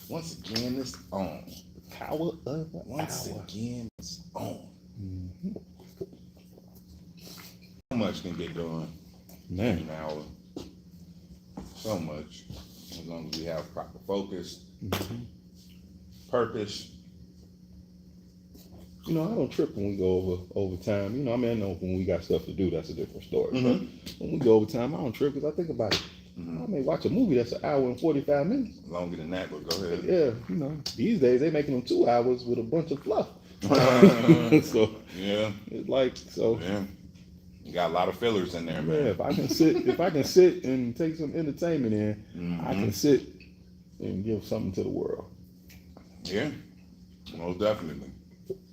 Once again, it's on. The power of the Once hour. again, it's on. Mm-hmm. So much can get done in Man. an hour. So much. As long as we have proper focus, Mm-hmm. purpose. I don't trip when we go over time. I know when we got stuff to do, that's a different story. Mm-hmm. But when we go over time, I don't trip because I think about it. Mm-hmm. I may watch a movie that's an hour and 45 minutes. Longer than that, but go ahead. Yeah, these days they making them 2 hours with a bunch of fluff. So yeah, it's like yeah. You got a lot of fillers in there, man. Yeah, if I can sit and take some entertainment in, Mm-hmm. I can sit and give something to the world. Yeah, most definitely.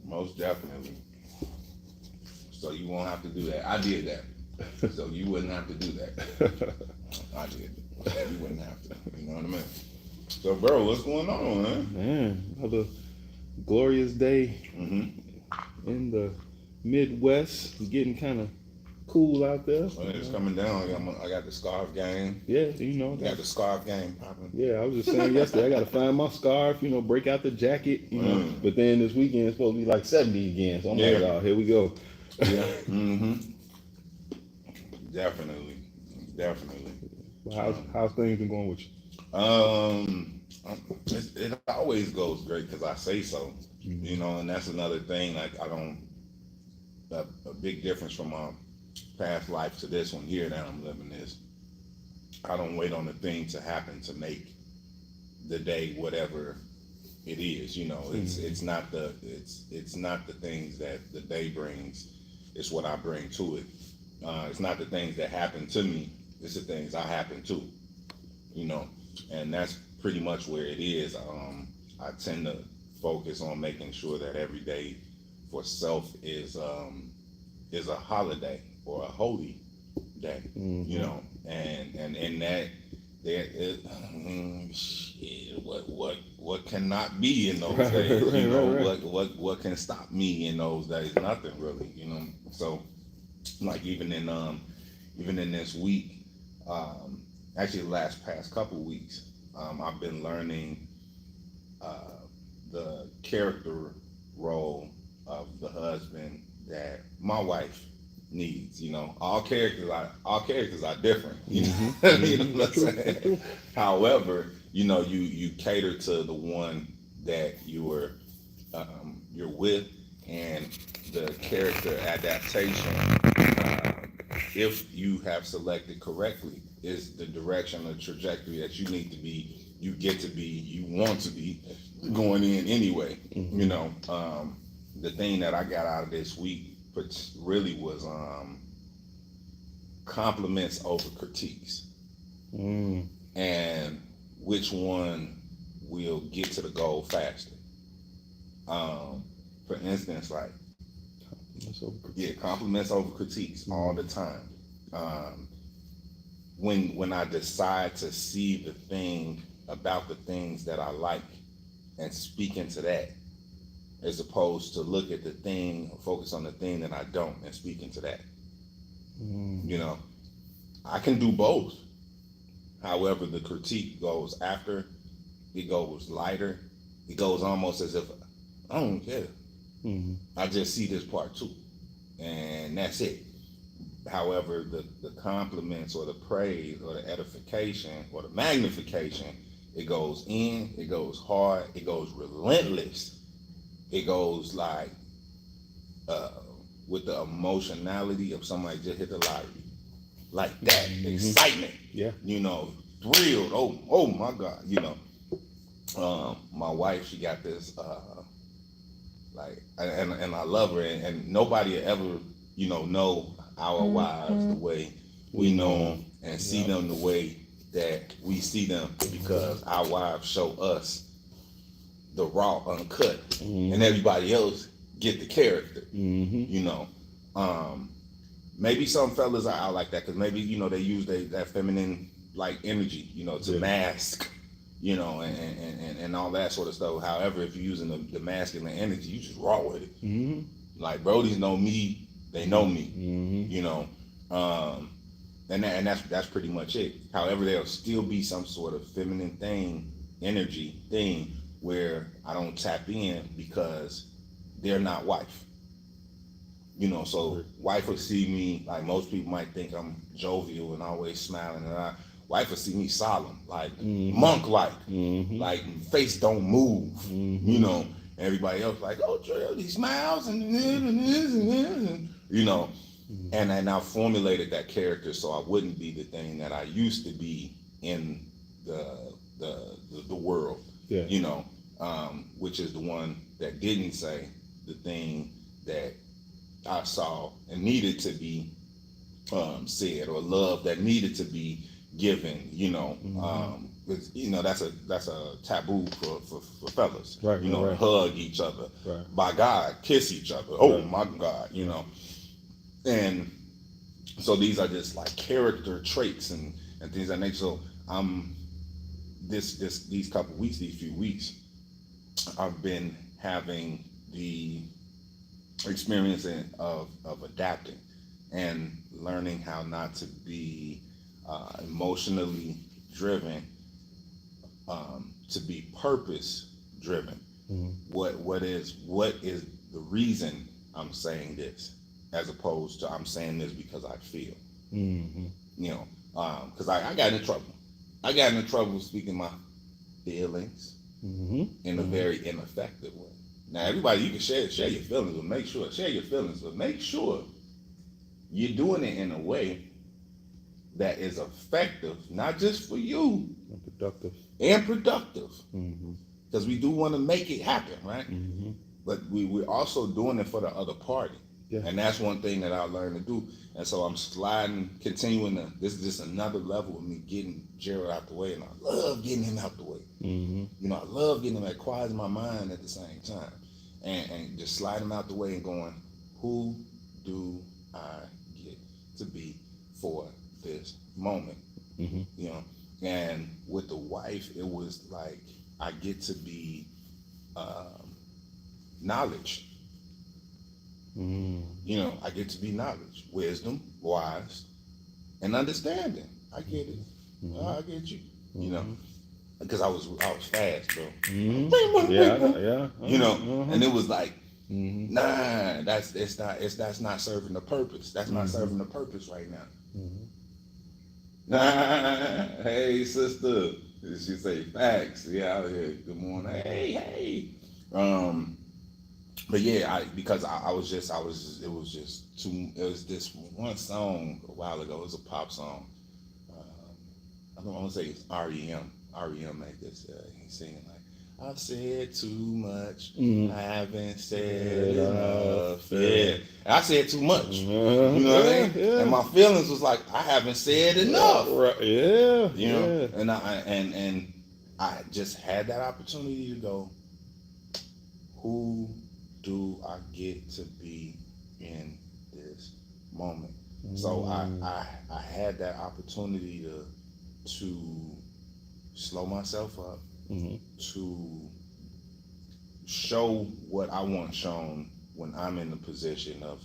Most definitely. So you won't have to do that. I did that. So you wouldn't have to do that. I did. So you wouldn't have to. You know what I mean? So, bro, what's going on, Man, another glorious day Mm-hmm. in the Midwest. Getting kind of cool out there. Well, it's coming down. I got the scarf game. Yeah, Got the scarf game popping. Yeah, I was just saying yesterday, I got to find my scarf, break out the jacket, But then this weekend it's supposed to be like 70 again. So I'm like, oh, here we go. Yeah. Mm-hmm. Definitely. How's things been going with you? It always goes great because I say so. Mm-hmm. And that's another thing. Like I don't. A big difference from my past life to this one here that I'm living is I don't wait on the thing to happen to make the day whatever it is. It's not the things that the day brings. It's what I bring to it. It's not the things that happen to me. It's the things I happen to. And that's pretty much where it is. I tend to focus on making sure that every day for self is a holiday or a holy day. Mm-hmm. And in that shit, what cannot be in those days? Right. What can stop me in those days? Nothing really. So like even in this week, actually the past couple weeks, I've been learning the character role of the husband that my wife needs. All characters are different. You know what I'm saying? However, you cater to the one that you're with, and the character adaptation, if you have selected correctly, is the direction or trajectory that you need to be, you get to be, you want to be going in anyway. Mm-hmm. The thing that I got out of this week, which really was compliments over critiques, and which one will get to the goal faster. For instance, like compliments over critiques all the time. When I decide to see the thing about the things that I like and speak into that, as opposed to look at the thing, focus on the thing that I don't and speak into that. I can do both. However, the critique goes after, it goes lighter, it goes almost as if I don't care. I just see this part too, and that's it. However, the compliments or the praise or the edification or the magnification, it goes in, it goes hard, it goes relentless, it goes like with the emotionality of somebody just hit the lottery, like that. Excitement, thrilled. Oh my God, my wife, she got this and I love her, and nobody ever know our wives the way we know them and see them the way that we see them, because our wives show us the raw, uncut, and everybody else get the character. Maybe some fellas are out like that because maybe they use that feminine like energy, to mask, and all that sort of stuff. However, if you're using the masculine energy, you just raw with it. Like brodies know me, they know me, and that's pretty much it. However, there'll still be some sort of feminine thing energy thing where I don't tap in because they're not wife. So wife will see me, like most people might think I'm jovial and always smiling, and wife will see me solemn, like monk-like, like face don't move, Everybody else like, oh, Gerald, he smiles and and I formulated that character so I wouldn't be the thing that I used to be in the world, which is the one that didn't say the thing that I saw and needed to be said, or love that needed to be given, because that's a taboo for fellas, right, to hug each other, right. by God, kiss each other. Oh Right. my God, and so these are just like character traits and things of that nature. So these couple weeks, these few weeks, I've been having the experience of adapting and learning how not to be emotionally driven, to be purpose driven. What is the reason I'm saying this, as opposed to I'm saying this because I feel. Because I got in trouble. I got into trouble speaking my feelings in a very ineffective way. Now, everybody, you can share your feelings, but share your feelings, but make sure you're doing it in a way that is effective, not just for you, and productive. Because we do want to make it happen, right? But we're also doing it for the other party. Yeah. And that's one thing that I learned to do. And so I'm continuing this is just another level of me getting Gerald out the way, and I love getting him out the way. I love getting him that quiets my mind at the same time. And just sliding him out the way and going, who do I get to be for this moment? And with the wife, it was like I get to be knowledge. I get to be knowledge, wisdom, wise, and understanding. I get it. I get you. Because I was fast, bro. Yeah. And it was like, nah, that's not serving the purpose. That's not serving the purpose right now. Nah, hey sister, she say facts. Yeah, out here. Good morning. Hey. But yeah, because I was it was this one song a while ago. It was a pop song. I don't want to say it's REM. REM made this. He's singing like, I've said too much. I haven't said enough. Yeah, I said too much. You know what I mean? Yeah. And my feelings was like, I haven't said enough. Right. Yeah. And I just had that opportunity to go, who do I get to be in this moment? So I had that opportunity to slow myself up, to show what I want shown when I'm in the position of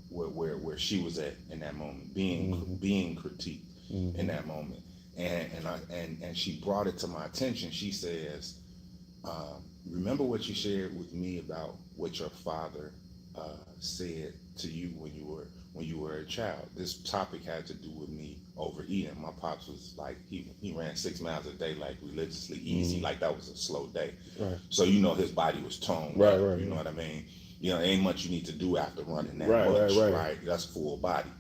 where she was at in that moment, being critiqued in that moment, and she brought it to my attention. She says, remember what you shared with me about what your father said to you when you were a child. This topic had to do with me overeating. My pops was like, he ran 6 miles a day, like religiously easy, like that was a slow day. Right. So his body was toned. Right. You know what I mean? Ain't much you need to do after running that much. Right? That's full body.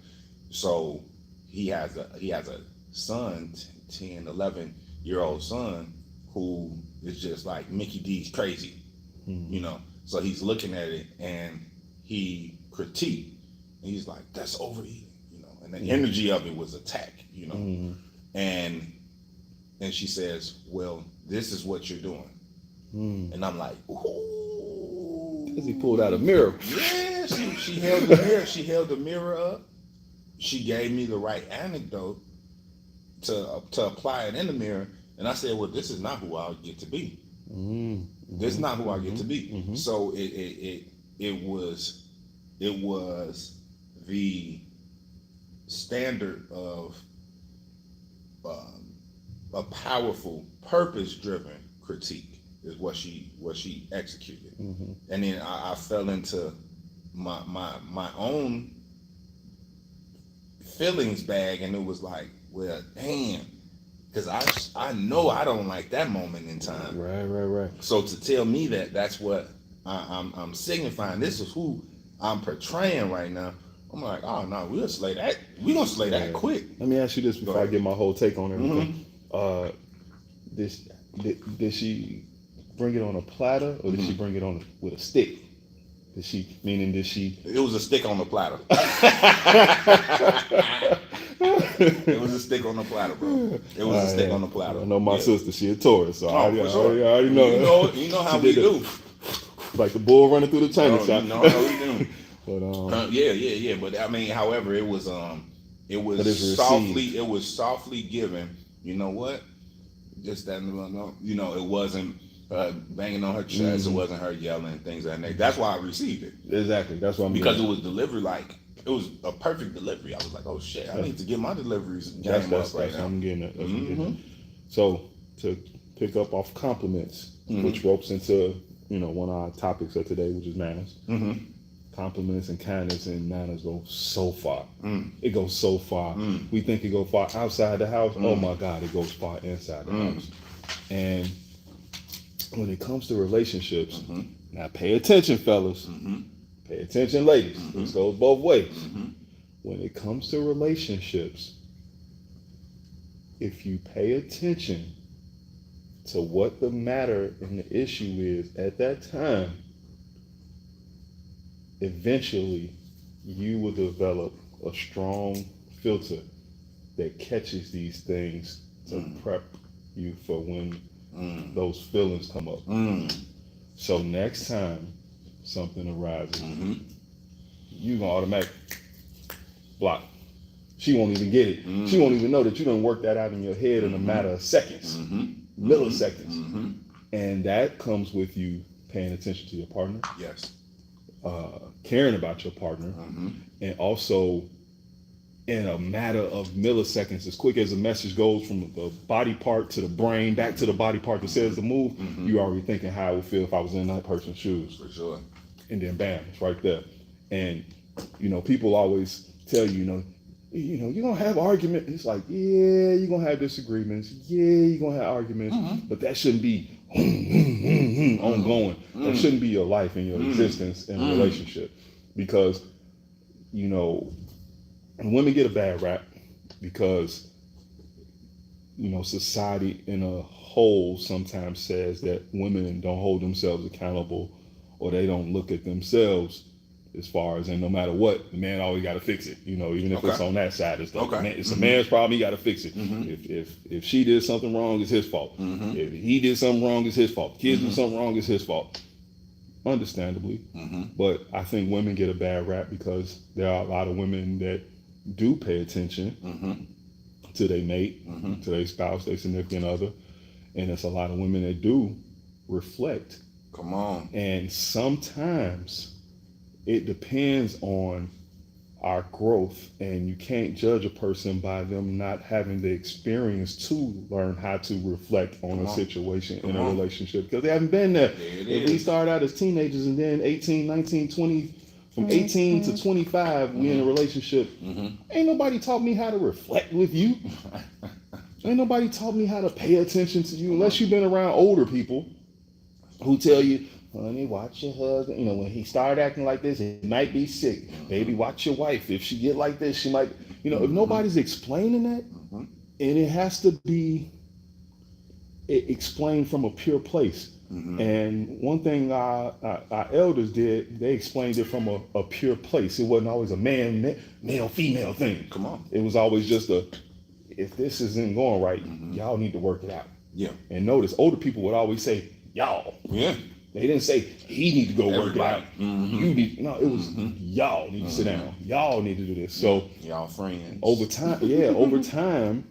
So he has a son, 10, 11-year-old son, who is just like Mickey D's crazy, So he's looking at it and he critiqued. And he's like, that's overeating, And the energy of it was attack, And she says, well, this is what you're doing. And I'm like, ooh. Because he pulled out a mirror. Yeah, she held the mirror. She held the mirror up. She gave me the right anecdote to apply it in the mirror. And I said, well, this is not who I get to be. This is not who I get to be. So it was the standard of a powerful, purpose-driven critique is what she executed. And then I fell into my own feelings bag, and it was like, well, damn, because I know I don't like that moment in time. Right. So to tell me that that's what I'm signifying, this is who I'm portraying right now. I'm like, oh no, we'll slay that. We gonna slay that quick. Let me ask you this before I get my whole take on everything. Did she bring it on a platter, or did she bring it on with a stick? Did she? It was a stick on the platter. It was a stick on the platter, bro. It was a stick on the platter. I know my sister, she a Taurus, so I sure. already know. You know how we do. Like the bull running through the china shop. You know how we do. But yeah. But I mean, however, it was softly given. You know what? Just that, you know, it wasn't banging on her chest. It wasn't her yelling things like that. That's why I received it. Exactly. That's what I'm because it was delivered like it was a perfect delivery. I was like, oh shit, I need to get my deliveries game up right now. I'm getting it. So to pick up off compliments, which ropes into one of our topics of today, which is manners. Compliments and kindness and manners go so far. It goes so far. We think it goes far outside the house. Oh my God, it goes far inside the house. And when it comes to relationships, now pay attention, fellas. Pay attention, ladies. This goes both ways. When it comes to relationships, if you pay attention to what the matter and the issue is at that time, eventually you will develop a strong filter that catches these things to prep you for when those feelings come up. So next time something arises, you gonna automatically block. She won't even get it. She won't even know that you done worked that out in your head in a matter of seconds, milliseconds. And that comes with you paying attention to your partner. Yes. Caring about your partner, and also in a matter of milliseconds, as quick as a message goes from the body part to the brain back to the body part that says the move, you already thinking how I would feel if I was in that person's shoes. For sure. And then bam, it's right there. And people always tell you, you're gonna have arguments. It's like, yeah, you're gonna have disagreements. Yeah, you're gonna have arguments, but that shouldn't be ongoing. That shouldn't be your life and your existence in a relationship, because women get a bad rap because society in a whole sometimes says that women don't hold themselves accountable, or they don't look at themselves as far as, and no matter what, the man always got to fix it. Even if it's on that side, it's like, it's a man's problem. He got to fix it. If she did something wrong, it's his fault. If he did something wrong, it's his fault. Kids do something wrong, it's his fault. Understandably, but I think women get a bad rap because there are a lot of women that do pay attention to their mate, to their spouse, their significant other, and it's a lot of women that do reflect. Come on. And sometimes it depends on our growth, and you can't judge a person by them not having the experience to learn how to reflect on a situation in a relationship, because they haven't been there. If we start out as teenagers and then 18, 19, 20, from 18 to 25, we in a relationship. Ain't nobody taught me how to reflect with you. Ain't nobody taught me how to pay attention to you, unless you've been around older people who tell you, honey, watch your husband. When he started acting like this, he might be sick. Baby, watch your wife. If she get like this, she might, if nobody's explaining that, and it has to be explained from a pure place. And one thing our elders did, they explained it from a pure place. It wasn't always a male, female thing. Come on. It was always just if this isn't going right, y'all need to work it out. Yeah. And notice, older people would always say, y'all. Yeah. They didn't say he need to go work it out. You need, it was y'all need to sit down. Y'all need to do this. So y'all friends. Over time,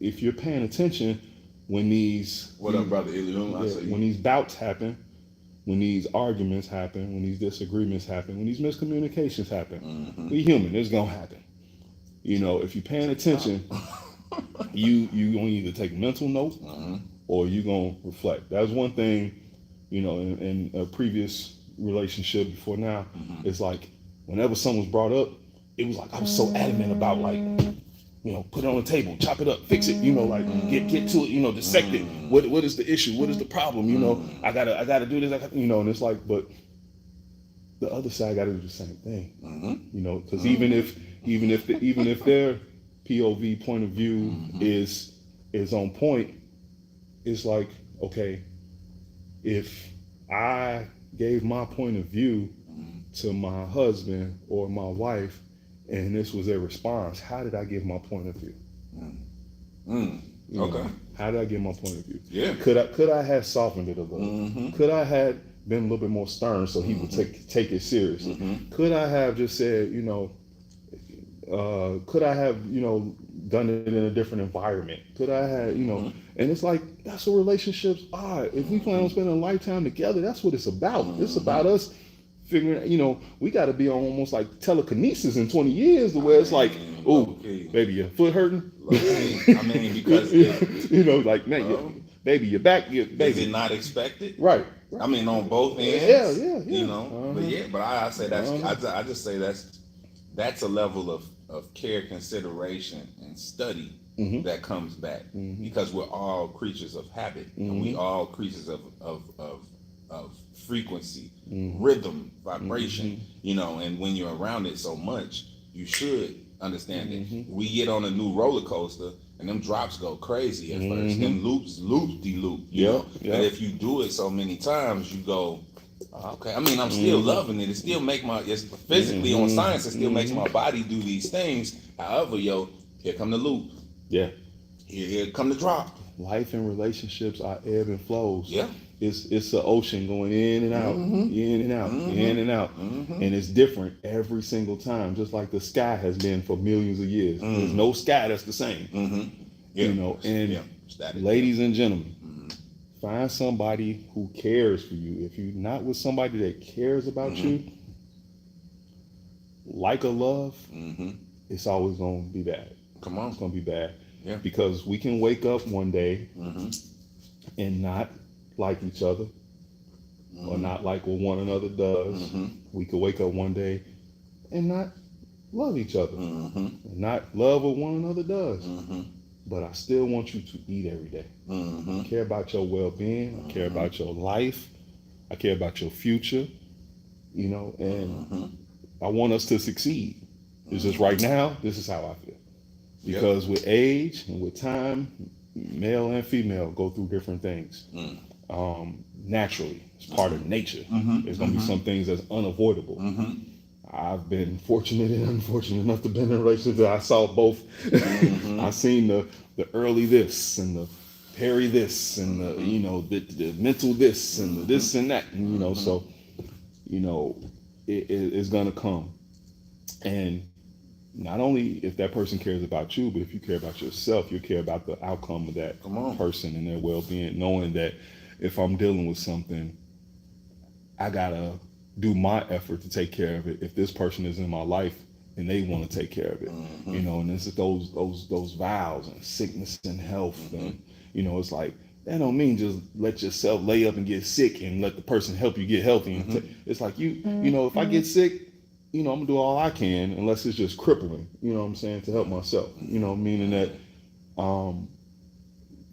if you're paying attention, when these up, brother when these bouts happen, when these arguments happen, when these disagreements happen, when these miscommunications happen, we human. It's gonna happen. If you're paying attention, You gonna either take mental note Mm-hmm. or you gonna reflect. That's one thing, in a previous relationship before now. Mm-hmm. It's like whenever something was brought up, it was like I was so adamant about like, put it on the table, chop it up, fix it, like get to it, dissect it. What is the issue? What is the problem? I gotta do this, and it's like, but the other side gotta do the same thing. Mm-hmm. Because even if their POV point of view is on point, it's like, okay, if I gave my point of view to my husband or my wife and this was their response, how did I give my point of view? Okay. How did I give my point of view? Yeah. Could I have softened it a little? Mm-hmm. Could I have been a little bit more stern so he would take it seriously? Could I have just said, could I have, done it in a different environment? Could I have, and it's like, that's what relationships are. If we plan on spending a lifetime together, that's what it's about. It's about us figuring, we got to be on almost like telekinesis in 20 years to where it's like, oh, baby, your foot hurting? Because like, man, baby, your back, baby. Is it not expected? Right. On both ends. Yeah. But I say I just say that's a level of care, consideration, and study that comes back because we're all creatures of habit, and we all creatures of frequency, rhythm, vibration. And when you're around it so much, you should understand it. We get on a new roller coaster, and them drops go crazy at first. Them loops de loop. But if you do it so many times, you go, okay. I'm still loving it. It still it's physically on science. It still makes my body do these things. However, here come the loop. Yeah. Here come the drop. Life and relationships are ebb and flows. Yeah. It's an ocean going in and out, in and out, in and out, and it's different every single time. Just like the sky has been for millions of years. There's no sky that's the same. Ladies and gentlemen, find somebody who cares for you. If you're not with somebody that cares about you, like a love, it's always going to be bad. Come on. It's going to be bad. Yeah. Because we can wake up one day and not like each other or not like what one another does. We could wake up one day and not love each other and not love what one another does. But I still want you to eat every day. I care about your well-being. I care about your life. I care about your future, and I want us to succeed. It's just right now, this is how I feel. Because with age and with time, male and female go through different things. Naturally, it's part of nature. There's going to be some things that's unavoidable. I've been fortunate and unfortunate enough to be in a relationship that I saw both. I've seen the early this and the peri this and the mental this and the this and that. And, so, it's going to come. And not only if that person cares about you, but if you care about yourself, you care about the outcome of that person and their well-being, knowing that if I'm dealing with something, I gotta do my effort to take care of it. If this person is in my life and they want to take care of it, and this is those vows and sickness and health, and it's like that don't mean just let yourself lay up and get sick and let the person help you get healthy. And it's like if I get sick, I'm gonna do all I can unless it's just crippling, to help myself, meaning that, I'm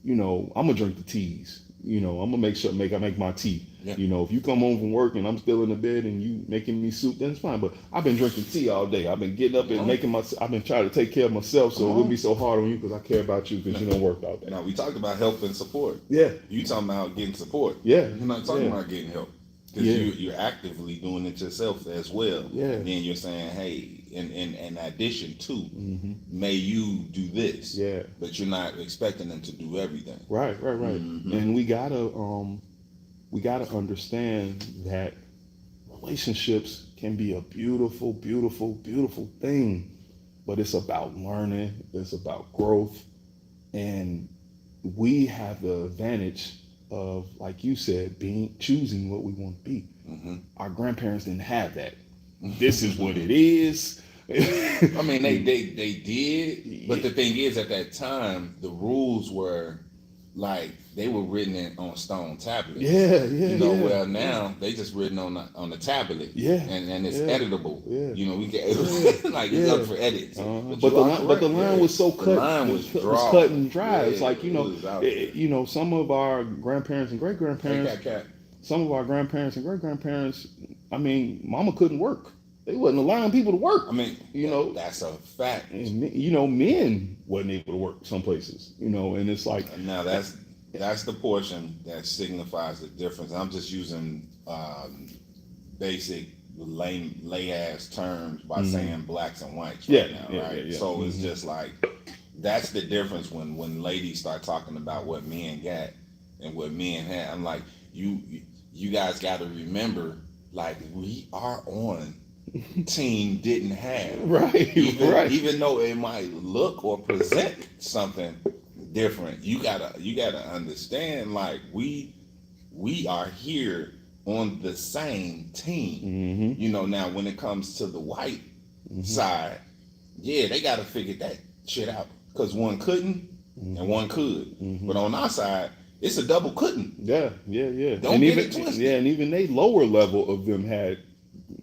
gonna drink the teas, I'm gonna make my tea. Yeah. If you come home from work and I'm still in the bed and you making me soup, then it's fine. But I've been drinking tea all day. I've been getting up and I've been trying to take care of myself. So it wouldn't be so hard on you because I care about you because you don't work out there. Now we talked about help and support. Yeah. You talking about getting support. Yeah. You're not talking about getting help. Because you're actively doing it yourself as well. Yeah. And then you're saying, hey, in addition to, may you do this. Yeah. But you're not expecting them to do everything. Right. And we gotta understand that relationships can be a beautiful, beautiful, beautiful thing. But it's about learning, it's about growth. And we have the advantage of, like you said, choosing what we want to be. Our grandparents didn't have that. This is what it is. I mean, they did, but the thing is, at that time, the rules were like they were written on stone tablets. Yeah, Well, now they just written on the tablet. Yeah, and it's yeah, editable. yeah. We can like it's up for edits. But the line was so cut. The line was cut and dry. Yeah, it's like some of our grandparents and great grandparents. Some of our grandparents and great grandparents. I mean, mama couldn't work. They wasn't allowing people to work. I mean, that's a fact. And men wasn't able to work some places. And it's like now that's the portion that signifies the difference. I'm just using basic lay ass terms by saying blacks and whites right now, right? Yeah. So it's just like that's the difference when ladies start talking about what men got and what men had. I'm like, you guys got to remember, like, we are on team didn't have even though it might look or present something different. You gotta understand, like, we are here on the same team. Now when it comes to the white side, they gotta figure that shit out, because one couldn't and one could. But on our side, it's a double couldn't. Yeah. Don't get it twisted. Yeah, and even they lower level of them had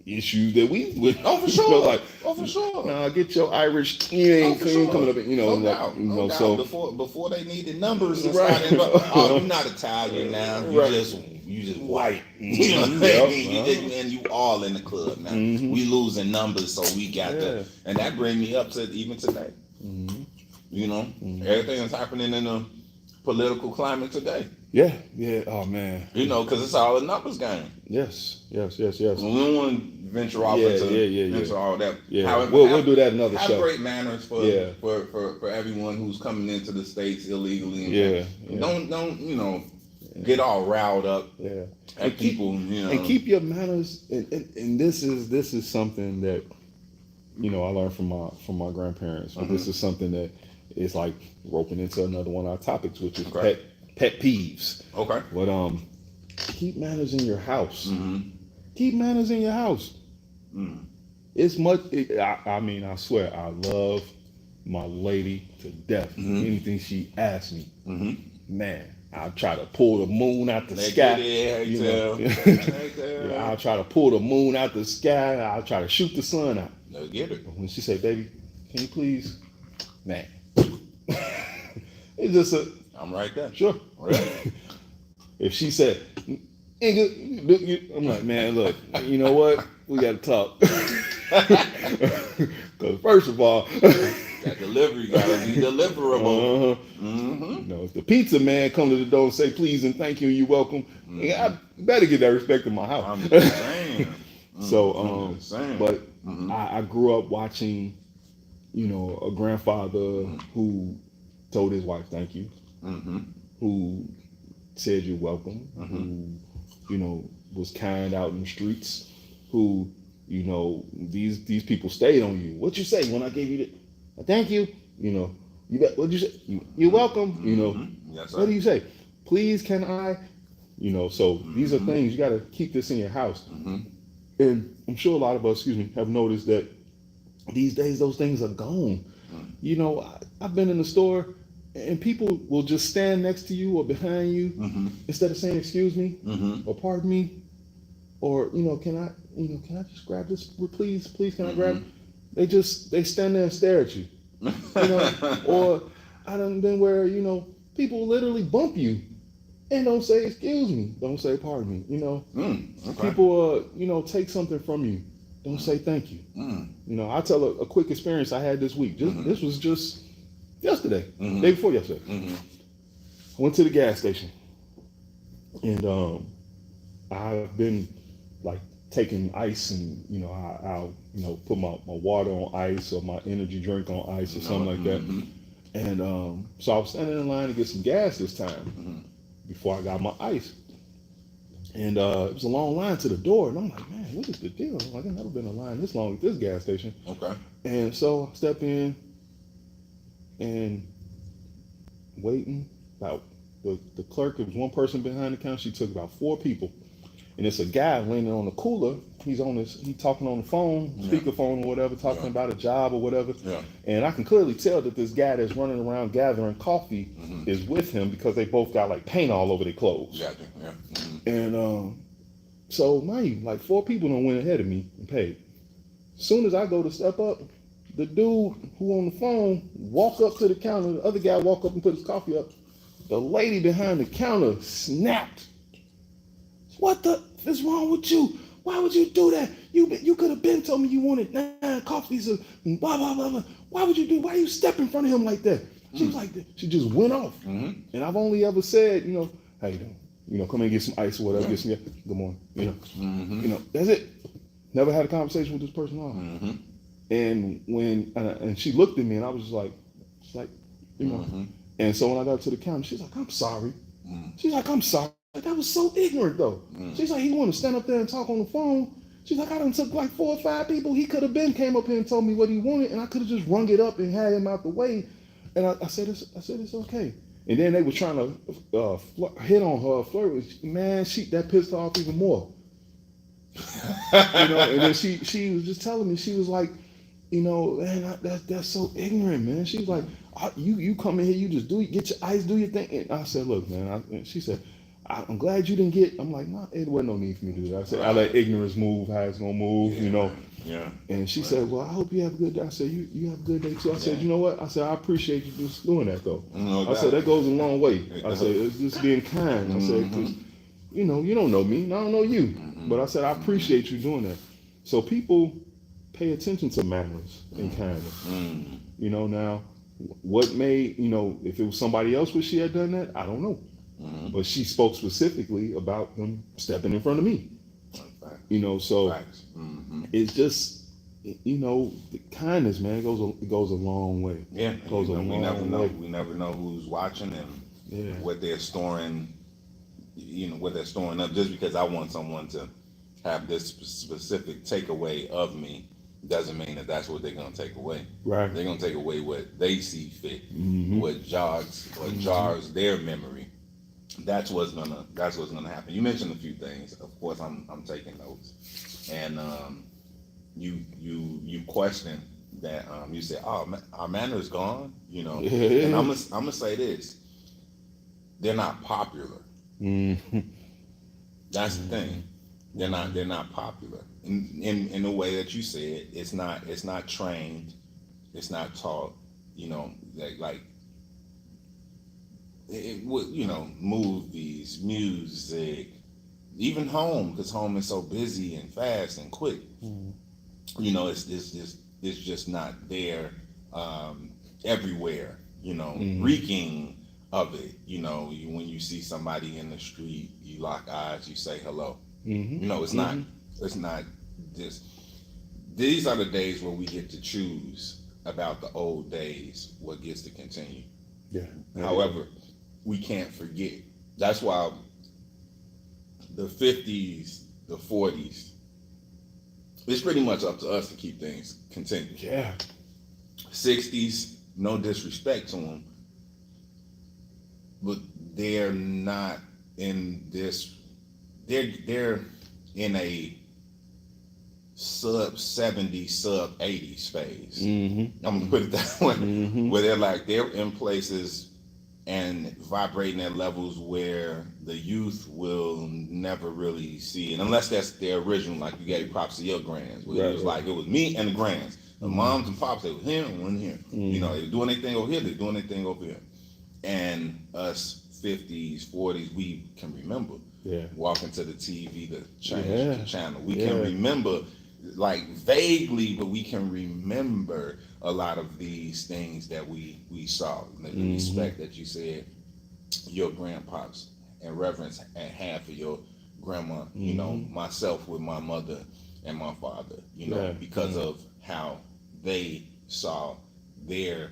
issues that we would. Oh, for sure. For sure. Nah, get your Irish. You ain't coming up. No doubt. So before they needed numbers and started, you're not Italian now. You just white. And you all in the club now. We losing numbers, so we got to, and that brings me up to even today. Everything that's happening in the political climate today. Yeah. Oh man. Because it's all a numbers game. Yes. We don't want to venture off into all that. Yeah. However, we'll do that another show. Have great manners for everyone who's coming into the States illegally. Don't get all riled up. Yeah. At people. And keep your manners. And this is something that I learned from my grandparents. But this is something that is like roping into another one of our topics, which is pet peeves. Okay. But keep manners in your house. Keep manners in your house. It's much. I mean, I swear, I love my lady to death. Anything she asks me, man, I'll try to pull the moon out the sky. I'll try to pull the moon out the sky. I'll try to shoot the sun out. Let's get it. When she say, "Baby, can you please," man, it's just I'm right there. Sure. Right. If she said, I'm like, man, look, you know what? We got to talk. Because first of all, that delivery got to be deliverable. If the pizza man come to the door and say please and thank you and you welcome, I better get that respect in my house. I'm just saying. But I grew up watching, a grandfather who told his wife thank you, who said you're welcome, who, was kind out in the streets, who, these people stayed on you. What you say when I gave you the thank you? What'd you say? You're welcome. Yes, what do you say? Please, can I? So these are things you got to keep this in your house. And I'm sure a lot of us, have noticed that these days those things are gone. I've been in the store and people will just stand next to you or behind you instead of saying excuse me or pardon me or can I just grab this, please can I grab it? They stand there and stare at you. Or I done been where people literally bump you and don't say excuse me, don't say pardon me. People take something from you, don't say thank you. I'll tell a quick experience I had this week. This was just yesterday, day before yesterday. I went to the gas station and I've been like taking ice and I'll put my water on ice or my energy drink on ice or something like that. And so I was standing in line to get some gas this time before I got my ice. And it was a long line to the door, and I'm like, man, what is the deal? I'm like, I've never been in a line this long at this gas station. Okay. And so I step in and waiting. About the clerk, there was one person behind the counter. She took about 4 people. and it's a guy leaning on the cooler. He talking on the phone, speakerphone or whatever, talking about a job or whatever. Yeah. And I can clearly tell that this guy that's running around gathering coffee is with him because they both got like paint all over their clothes. Yeah. And so mind you, like 4 people done went ahead of me and paid. As soon as I go to step up, the dude who on the phone walk up to the counter, the other guy walk up and put his coffee up. The lady behind the counter snapped. What the is wrong with you? Why would you do that? You could have been told me you wanted 9 coffees and blah blah blah blah. Why would you do? Why you step in front of him like that? She was like, she just went off. And I've only ever said, how you doing? Come and get some ice or whatever. Get some, good morning. That's it. Never had a conversation with this person at all. And when she looked at me and I was just like, And so when I got to the counter, she's like, I'm sorry. She's like, I'm sorry. Like, that was so ignorant though. She's like, he wanted to stand up there and talk on the phone. She's like, I done took like 4 or 5 people. He could have came up here and told me what he wanted, and I could have just rung it up and had him out the way. And I said, it's okay. And then they were trying to hit on her, flirt with. Man, that pissed her off even more. And then she was just telling me, she was like, man, that's so ignorant, man. She was like, you come in here, you just get your ice, do your thing. And I said, look, man. And she said, I'm glad you didn't get. I'm like, nah, it wasn't no need for me to do that. I said, I let ignorance move how it's gonna move, Yeah. And she said, well, I hope you have a good day. I said, you have a good day too. I said, you know what? I said, I appreciate you just doing that though. I said, that goes a long way. I said, it's just being kind. I said, because you don't know me, and I don't know you. But I said, I appreciate you doing that. So people pay attention to manners and kindness. Now, what made, if it was somebody else would she had done that? I don't know. But she spoke specifically about them stepping in front of me. So it's just, the kindness, man, it goes a long way. Yeah, it goes a long way. way. We never know who's watching and what they're storing. What they're storing up. Just because I want someone to have this specific takeaway of me doesn't mean that that's what they're gonna take away. Right. They're gonna take away what they see fit, what jogs or jars their memory. That's what's gonna happen. You mentioned a few things. Of course, I'm taking notes, and you question that. You said, "Oh, our manner is gone," And I'm gonna say this: they're not popular. That's the thing. They're not popular in the way that you said. It's not trained. It's not taught. Movies, music, even home, because home is so busy and fast and quick. It's just not there everywhere. Reeking of it. When you see somebody in the street, you lock eyes, you say hello. It's not. It's not this. These are the days where we get to choose about the old days, what gets to continue. Yeah. However, we can't forget. That's why the 50s, the 40s, it's pretty much up to us to keep things continued. Yeah. 60s, no disrespect to them, but they're not in this. They're in a sub 70s, sub 80s phase. I'm gonna put it that way, where they're in places and vibrating at levels where the youth will never really see it, unless that's their original. Like you gave props to your grands, where it was like it was me and the grands, the moms and pops. They were here and one here. They were doing their thing over here. They're doing their thing over here. And us 50s, 40s, we can remember walking to the TV to change the channel. We can remember, like vaguely, but we can remember a lot of these things that we saw. The respect that you said your grandpops and reverence and had for your grandma, myself with my mother and my father, because of how they saw their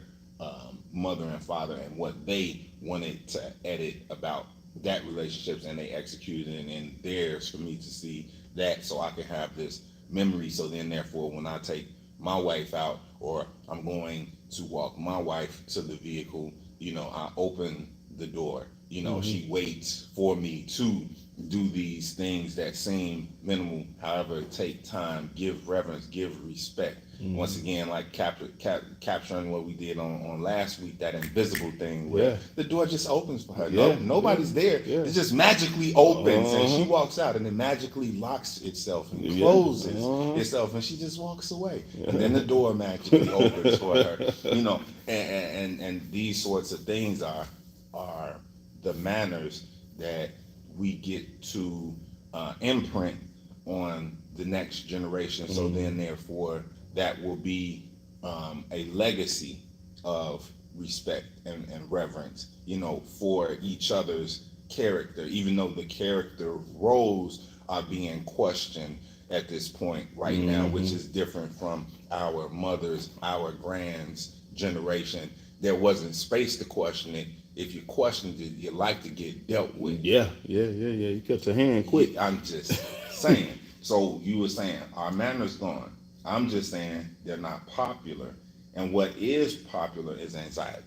mother and father and what they wanted to edit about that relationships, and they executed it in theirs for me to see that, so I can have this memory. So then therefore when I take my wife out, or I'm going to walk my wife to the vehicle, I open the door You know, she waits for me to do these things that seem minimal. However, take time, give reverence, give respect. Once again, like capturing what we did on last week, that invisible thing where the door just opens for her. Nobody's there. It just magically opens and she walks out, and it magically locks itself and closes itself, and she just walks away. And then the door magically opens for her. You know, and these sorts of things are the manners that we get to imprint on the next generation. So then, therefore, that will be a legacy of respect and reverence, you know, for each other's character, even though the character roles are being questioned at this point right now, which is different from our mothers, our grands generation. There wasn't space to question it. If you questioned it, you like to get dealt with. Yeah. You cut your hand quick. I'm just saying. So you were saying our manners gone. I'm just saying they're not popular. And what is popular is anxiety.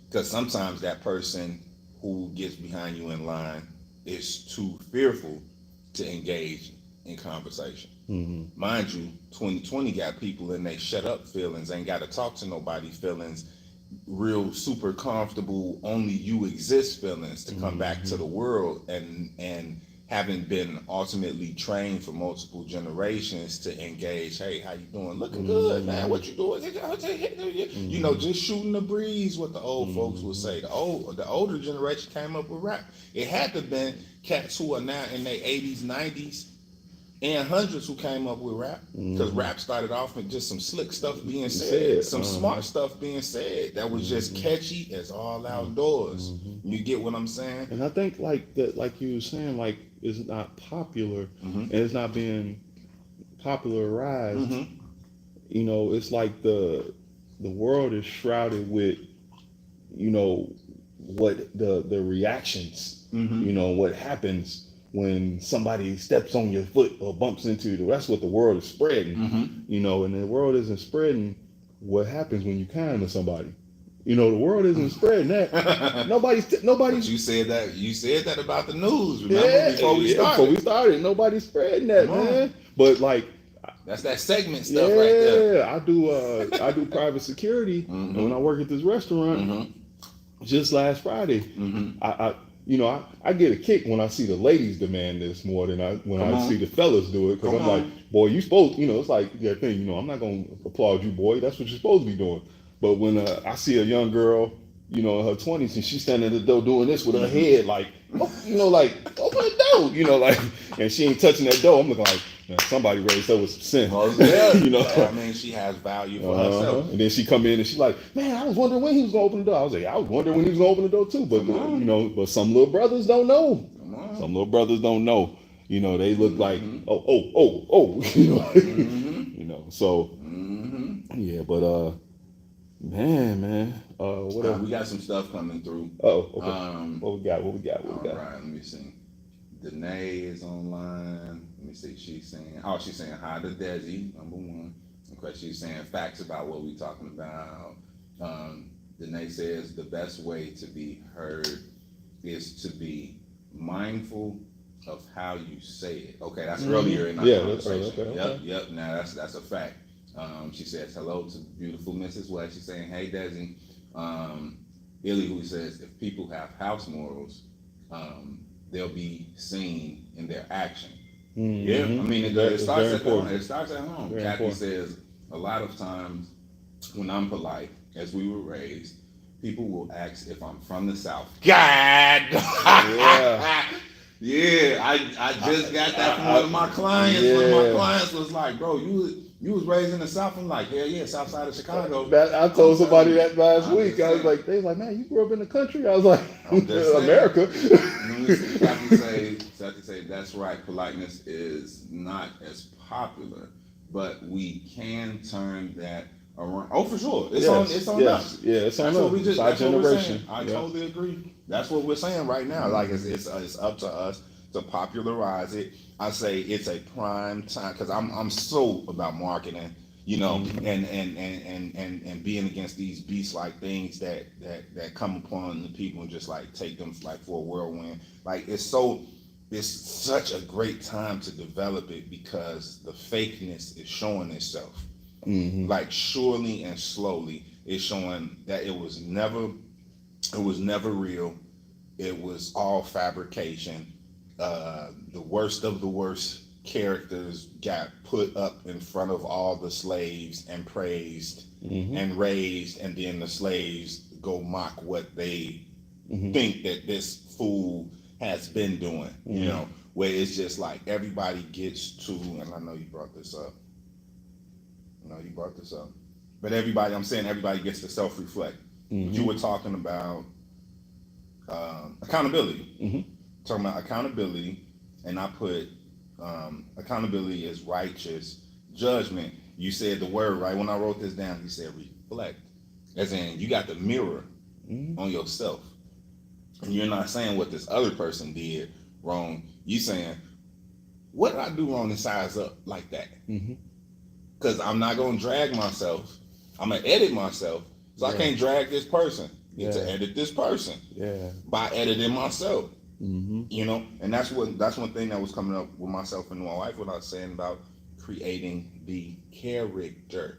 Because sometimes that person who gets behind you in line is too fearful to engage in conversation. Mind you, 2020 got people in they shut up feelings, ain't got to talk to nobody feelings, real super comfortable, only you exist feelings to come back to the world, and having been ultimately trained for multiple generations to engage. Hey, how you doing? Looking good, man. What you doing? You know, just shooting the breeze, what the old folks would say. The older generation came up with rap. It had to have been cats who are now in their 80s, 90s, and hundreds who came up with rap, because rap started off with just some slick stuff being said, some smart stuff being said that was just catchy as all outdoors. You get what I'm saying? And I think like that, like you were saying, like it's not popular and it's not being popularized. You know, it's like the world is shrouded with, you know, what the reactions, you know, what happens when somebody steps on your foot or bumps into you. That's what the world is spreading, you know, and the world isn't spreading what happens when you kind to somebody. You know, the world isn't spreading that. Nobody's. But you said that about the news. Remember before we started. Nobody's spreading that, man. But like, that's that segment stuff right there. Yeah, I do private security, and when I work at this restaurant, just last Friday, I get a kick when I see the ladies demand this more than when I see the fellas do it, because I'm like, boy, you supposed, you know, it's like that thing, you know, I'm not gonna applaud you, boy. That's what you're supposed to be doing. But when I see a young girl, you know, in her 20s, and she's standing at the door doing this with her head, like, you know, like, open the door, you know, like, and she ain't touching that door, I'm looking like, man, somebody raised her with some sense. You know, I mean, she has value for herself. And then she come in and she's like, man, I was wondering when he was gonna open the door. I was like, I was wondering when he was gonna open the door too. But you know, but some little brothers don't know. Some little brothers don't know. You know, they look like oh. You know, you know. So yeah, but man, what else? We got some stuff coming through. Oh, okay. What we got? All right, let me see. Danae is online. Let me see. She's saying hi to Desi, number one. Okay, she's saying facts about what we're talking about. Danae says the best way to be heard is to be mindful of how you say it. Okay, that's earlier in our conversation. Yep. Now that's a fact. She says hello to beautiful Mrs. West. She's saying, hey Desi. Billy, who says if people have house morals, they'll be seen in their action. Yeah, I mean, it starts at home. It starts at home. Very Kathy important. Says a lot of times when I'm polite, as we were raised, people will ask if I'm from the South. God! Yeah, I just got that from one of my clients. One of my clients was like, bro, you was raised in the South. I'm like, yeah, South side of Chicago. I told somebody that last week. I was like, they was like, man, you grew up in the country? I was like, America. Kathy say, that's right. Politeness is not as popular, but we can turn that around. Oh, for sure. It's on us. Yeah, it's on us. That's what we're saying. I totally agree. That's what we're saying right now. Like it's up to us to popularize it. I say it's a prime time, because I'm so about marketing. you know, and being against these beast like things that come upon the people and just like take them like for a whirlwind. Like it's such a great time to develop it because the fakeness is showing itself. Like surely and slowly it's showing that it was never real. It was all fabrication. The worst of the worst characters got put up in front of all the slaves and praised and raised, and then the slaves go mock what they think that this fool has been doing, you know, where it's just like everybody gets to, and I know you brought this up. But everybody gets to self-reflect. You were talking about accountability. Talking about accountability, and I put accountability is righteous judgment. You said the word right when I wrote this down. You said reflect, as in you got the mirror on yourself, and you're not saying what this other person did wrong. You saying what did I do wrong and size up like that? Because I'm not gonna drag myself. I'm gonna edit myself, so I can't drag this person. Get to edit this person by editing myself. You know, and that's one thing that was coming up with myself and my wife when I was saying about creating the character.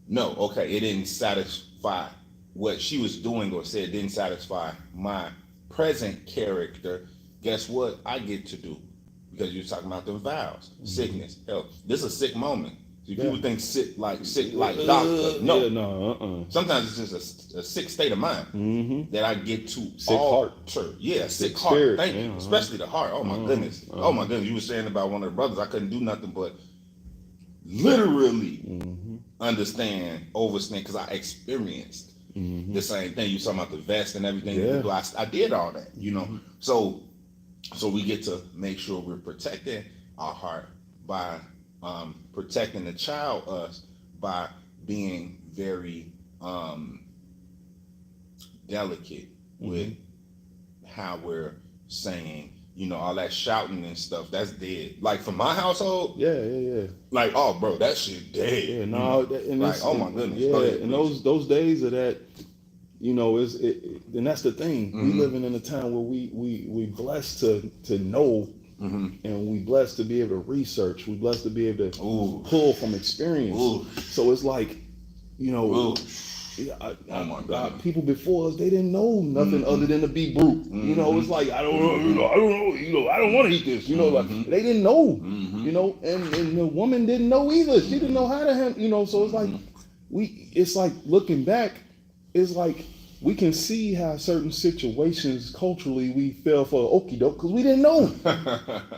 No, okay, it didn't satisfy what she was doing or said. Didn't satisfy my present character. Guess what I get to do? Because you're talking about the vows, sickness, health. This is a sick moment. See, people think sick like doctor. No, sometimes it's just a sick state of mind that I get to alter. Sick heart. Spirit. Thank you, especially the heart. Oh my goodness. Oh my goodness. You were saying about one of the brothers. I couldn't do nothing but literally understand, overstand, because I experienced the same thing. You were talking about the vest and everything. I did all that. You know, so we get to make sure we're protecting our heart by protecting the child us by being very delicate with how we're saying, you know, all that shouting and stuff, that's dead. Like for my household, like, oh bro, that shit dead. Oh my goodness. And those days of that, you know, and that's the thing. We living in a time where we blessed to know. And we blessed to be able to research. We blessed to be able to pull from experience. So it's like, you know, people before us, they didn't know nothing other than to be brute. You know, it's like I don't know, I don't want to eat this. You know, like they didn't know. You know, and the woman didn't know either. She didn't know how to handle. You know, so it's like it's like looking back, it's like. We can see how certain situations culturally we fell for okie doke because we didn't know.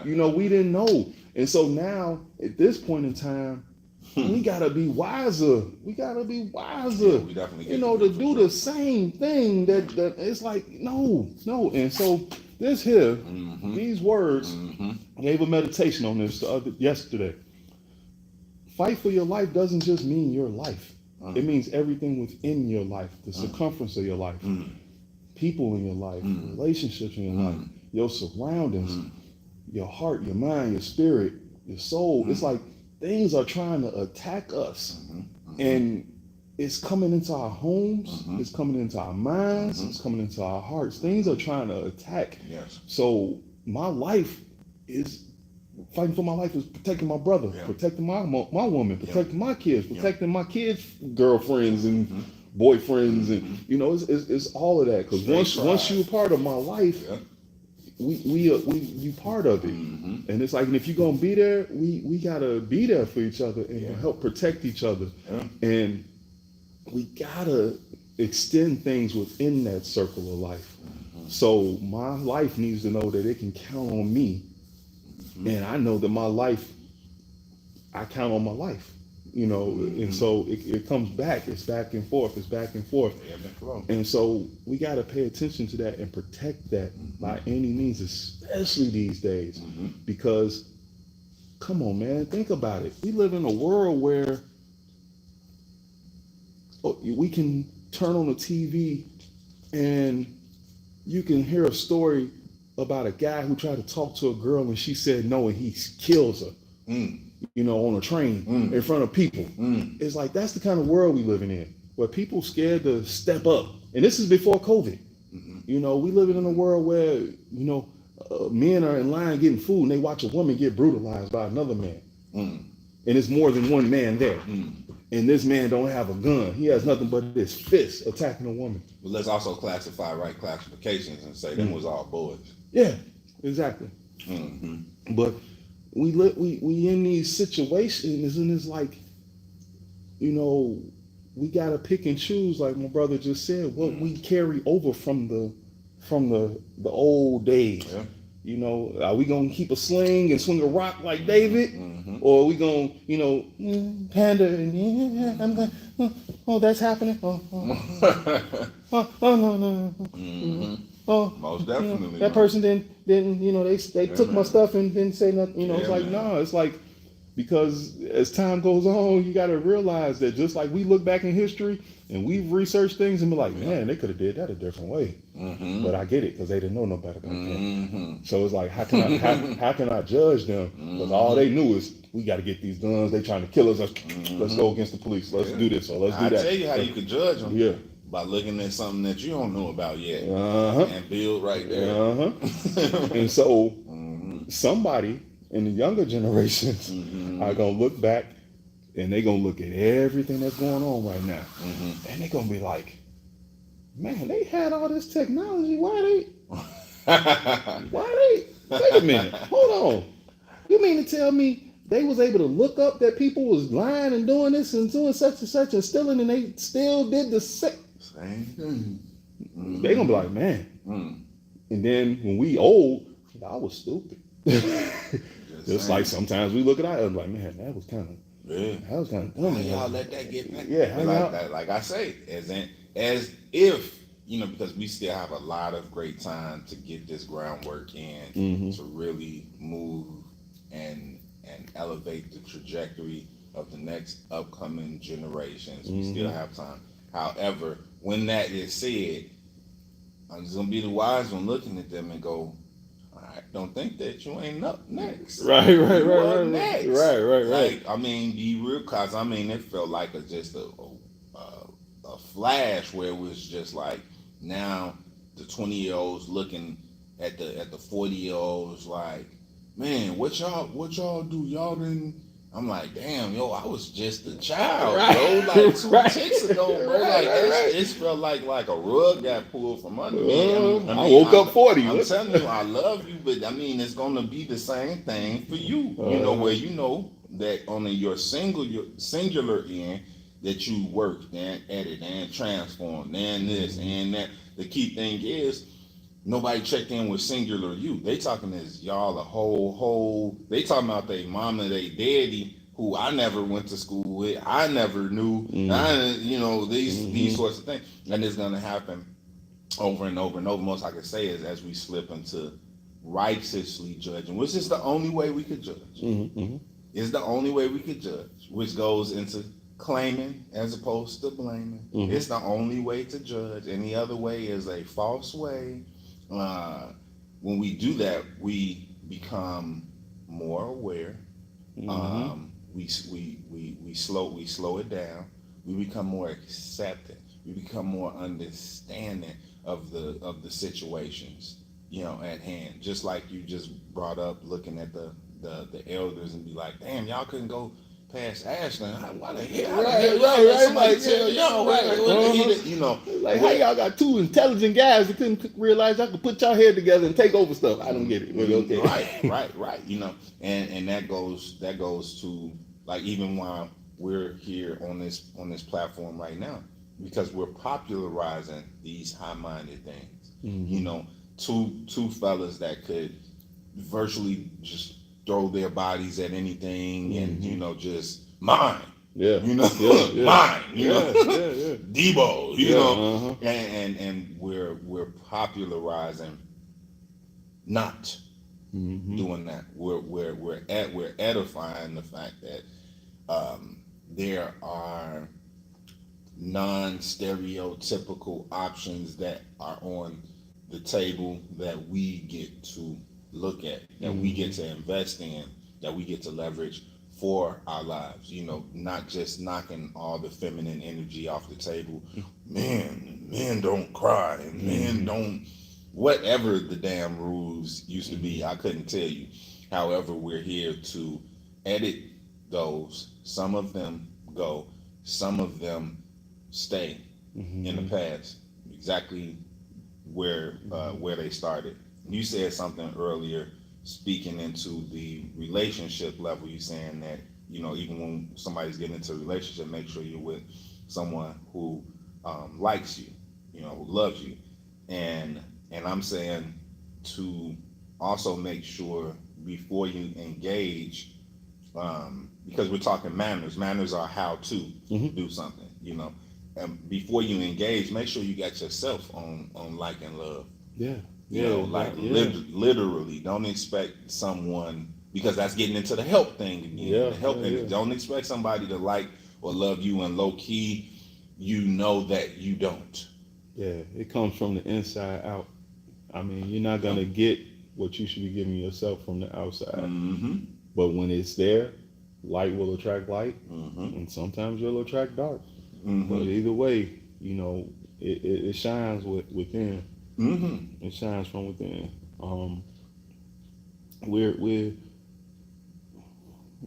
You know, we didn't know. And so now at this point in time, we gotta be wiser. We definitely you know, to do the same thing that it's like, no. And so this here, these words, I gave a meditation on this yesterday. Fight for your life doesn't just mean your life. It means everything within your life, the circumference of your life, people in your life, relationships in your life, your surroundings, your heart, your mind, your spirit, your soul. It's like things are trying to attack us. And it's coming into our homes, it's coming into our minds, it's coming into our hearts. Things are trying to attack. So my life is fighting for my life is protecting my brother, protecting my woman, protecting my kids, protecting my kids' girlfriends and boyfriends, and you know, it's all of that. Because once you're part of my life, you part of it, and it's like, and if you're gonna be there, we gotta be there for each other and help protect each other, and we gotta extend things within that circle of life. So my life needs to know that it can count on me. And I know that my life, I count on my life, you know, and so it comes back. It's back and forth. And so we got to pay attention to that and protect that by any means, especially these days, because come on, man, think about it. We live in a world where we can turn on the TV and you can hear a story about a guy who tried to talk to a girl and she said no and he kills her. on a train in front of people. It's like that's the kind of world we living in, where people scared to step up. And this is before COVID. We living in a world where men are in line getting food and they watch a woman get brutalized by another man, and it's more than one man there. And this man don't have a gun. He has nothing but his fist attacking a woman. But let's also classify right classifications and say them was all boys. Yeah, exactly. But we in these situations, and it's like, we gotta pick and choose, like my brother just said, what we carry over from the old days. Yeah. Are we gonna keep a sling and swing a rock like David, or are we gonna, pander and I'm going, oh, that's happening. Oh, most definitely. That person didn't they took my stuff and didn't say nothing. It's like, no, it's like, because as time goes on, you got to realize that just like we look back in history and we've researched things and be like, man, they could have did that a different way. But I get it, because they didn't know no better back then. So it's like, how can I judge them? Because all they knew is, we got to get these guns. They trying to kill us. Let's go against the police. Let's do this. So let's do that. I tell you how you could judge them. Yeah. By looking at something that you don't know about yet, and build right there. And so somebody in the younger generations are gonna look back, and they're gonna look at everything that's going on right now, and they're gonna be like, man, they had all this technology. Why they? Wait a minute, hold on. You mean to tell me they was able to look up that people was lying and doing this and doing such and such and stealing, and they still did the same thing? They gonna be like, man. And then when we old, I was stupid. Just like sometimes we look at it and like, man, that was kind of dumb. How y'all let that get back? Yeah, like I say, as if because we still have a lot of great time to get this groundwork in to really move and elevate the trajectory of the next upcoming generations. We still have time. However, when that is said, I'm just gonna be the wise one looking at them and go, I don't think that you ain't up next. Right. Next. Right. Like, I mean, be real, cause I mean, it felt like just a flash where it was just like, now the 20-year-olds looking at the 40-year-olds like, man, what y'all do? Y'all didn't. I'm like, damn, yo, I was just a child, bro. Like 2 ticks ago, bro. It felt like a rug got pulled from under me. I woke up 40. I'm telling you, I love you, but I mean, it's gonna be the same thing for you. Where that on your singular end that you worked and edited and transformed and this and that. The key thing is, nobody checked in with singular you. They talking as y'all a whole. They talking about they mama, they daddy, who I never went to school with. I never knew. These sorts of things, and it's gonna happen over and over and over. Most I can say is as we slip into righteously judging, which is the only way we could judge. It's the only way we could judge, which goes into claiming as opposed to blaming. It's the only way to judge. Any other way is a false way. When we do that, we become more aware. We slow it down. We become more accepting. We become more understanding of the situations at hand. Just like you just brought up, looking at the elders and be like, damn, y'all couldn't go past Ashland. Why the hell? Right. Tell y'all, like how y'all got two intelligent guys that couldn't realize y'all could put y'all head together and take over stuff. I don't get it. But okay. Right. And that goes to, like, even while we're here on this platform right now, because we're popularizing these high-minded things. Two fellas that could virtually just throw their bodies at anything and just mine. Mine. Debo. And we're popularizing not doing that. We're edifying the fact that there are non-stereotypical options that are on the table that we get to look at, that we get to invest in, that we get to leverage for our lives, you know, not just knocking all the feminine energy off the table. Men don't cry, and men don't, whatever the damn rules used to be, I couldn't tell you. However, we're here to edit those. Some of them go, some of them stay in the past, exactly where they started. You said something earlier, speaking into the relationship level. You saying that, you know, even when somebody's getting into a relationship, make sure you're with someone who likes you, you know, who loves you, and I'm saying to also make sure before you engage, because we're talking manners. Manners are how to do something, you know. And before you engage, make sure you got yourself on like and love. Yeah. You know, like literally, don't expect someone, because that's getting into the help thing again. The help thing. Don't expect somebody to like or love you, and low key, you know that you don't. Yeah, it comes from the inside out. I mean, you're not gonna get what you should be giving yourself from the outside. But when it's there, light will attract light, and sometimes it'll attract dark. But either way, you know, it shines within. It shines from within. We're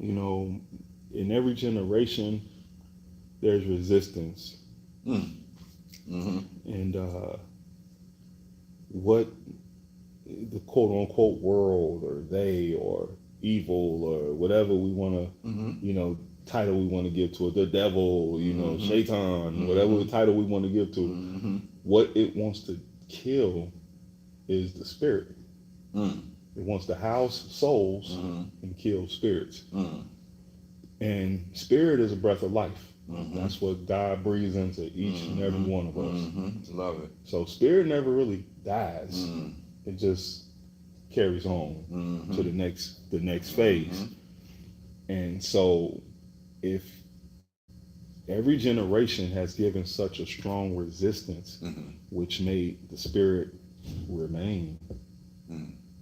you know, in every generation there's resistance, and what the quote unquote world, or they, or evil, or whatever we want to, you know, title we want to give to it, the devil, you know, Shaitan, whatever the title we want to give to, what it wants to kill is the spirit. It wants to house souls and kill spirits. And spirit is a breath of life. That's what God breathes into each and every one of us. Love it. So spirit never really dies. It just carries on to the next phase. And so if every generation has given such a strong resistance, which made the spirit remain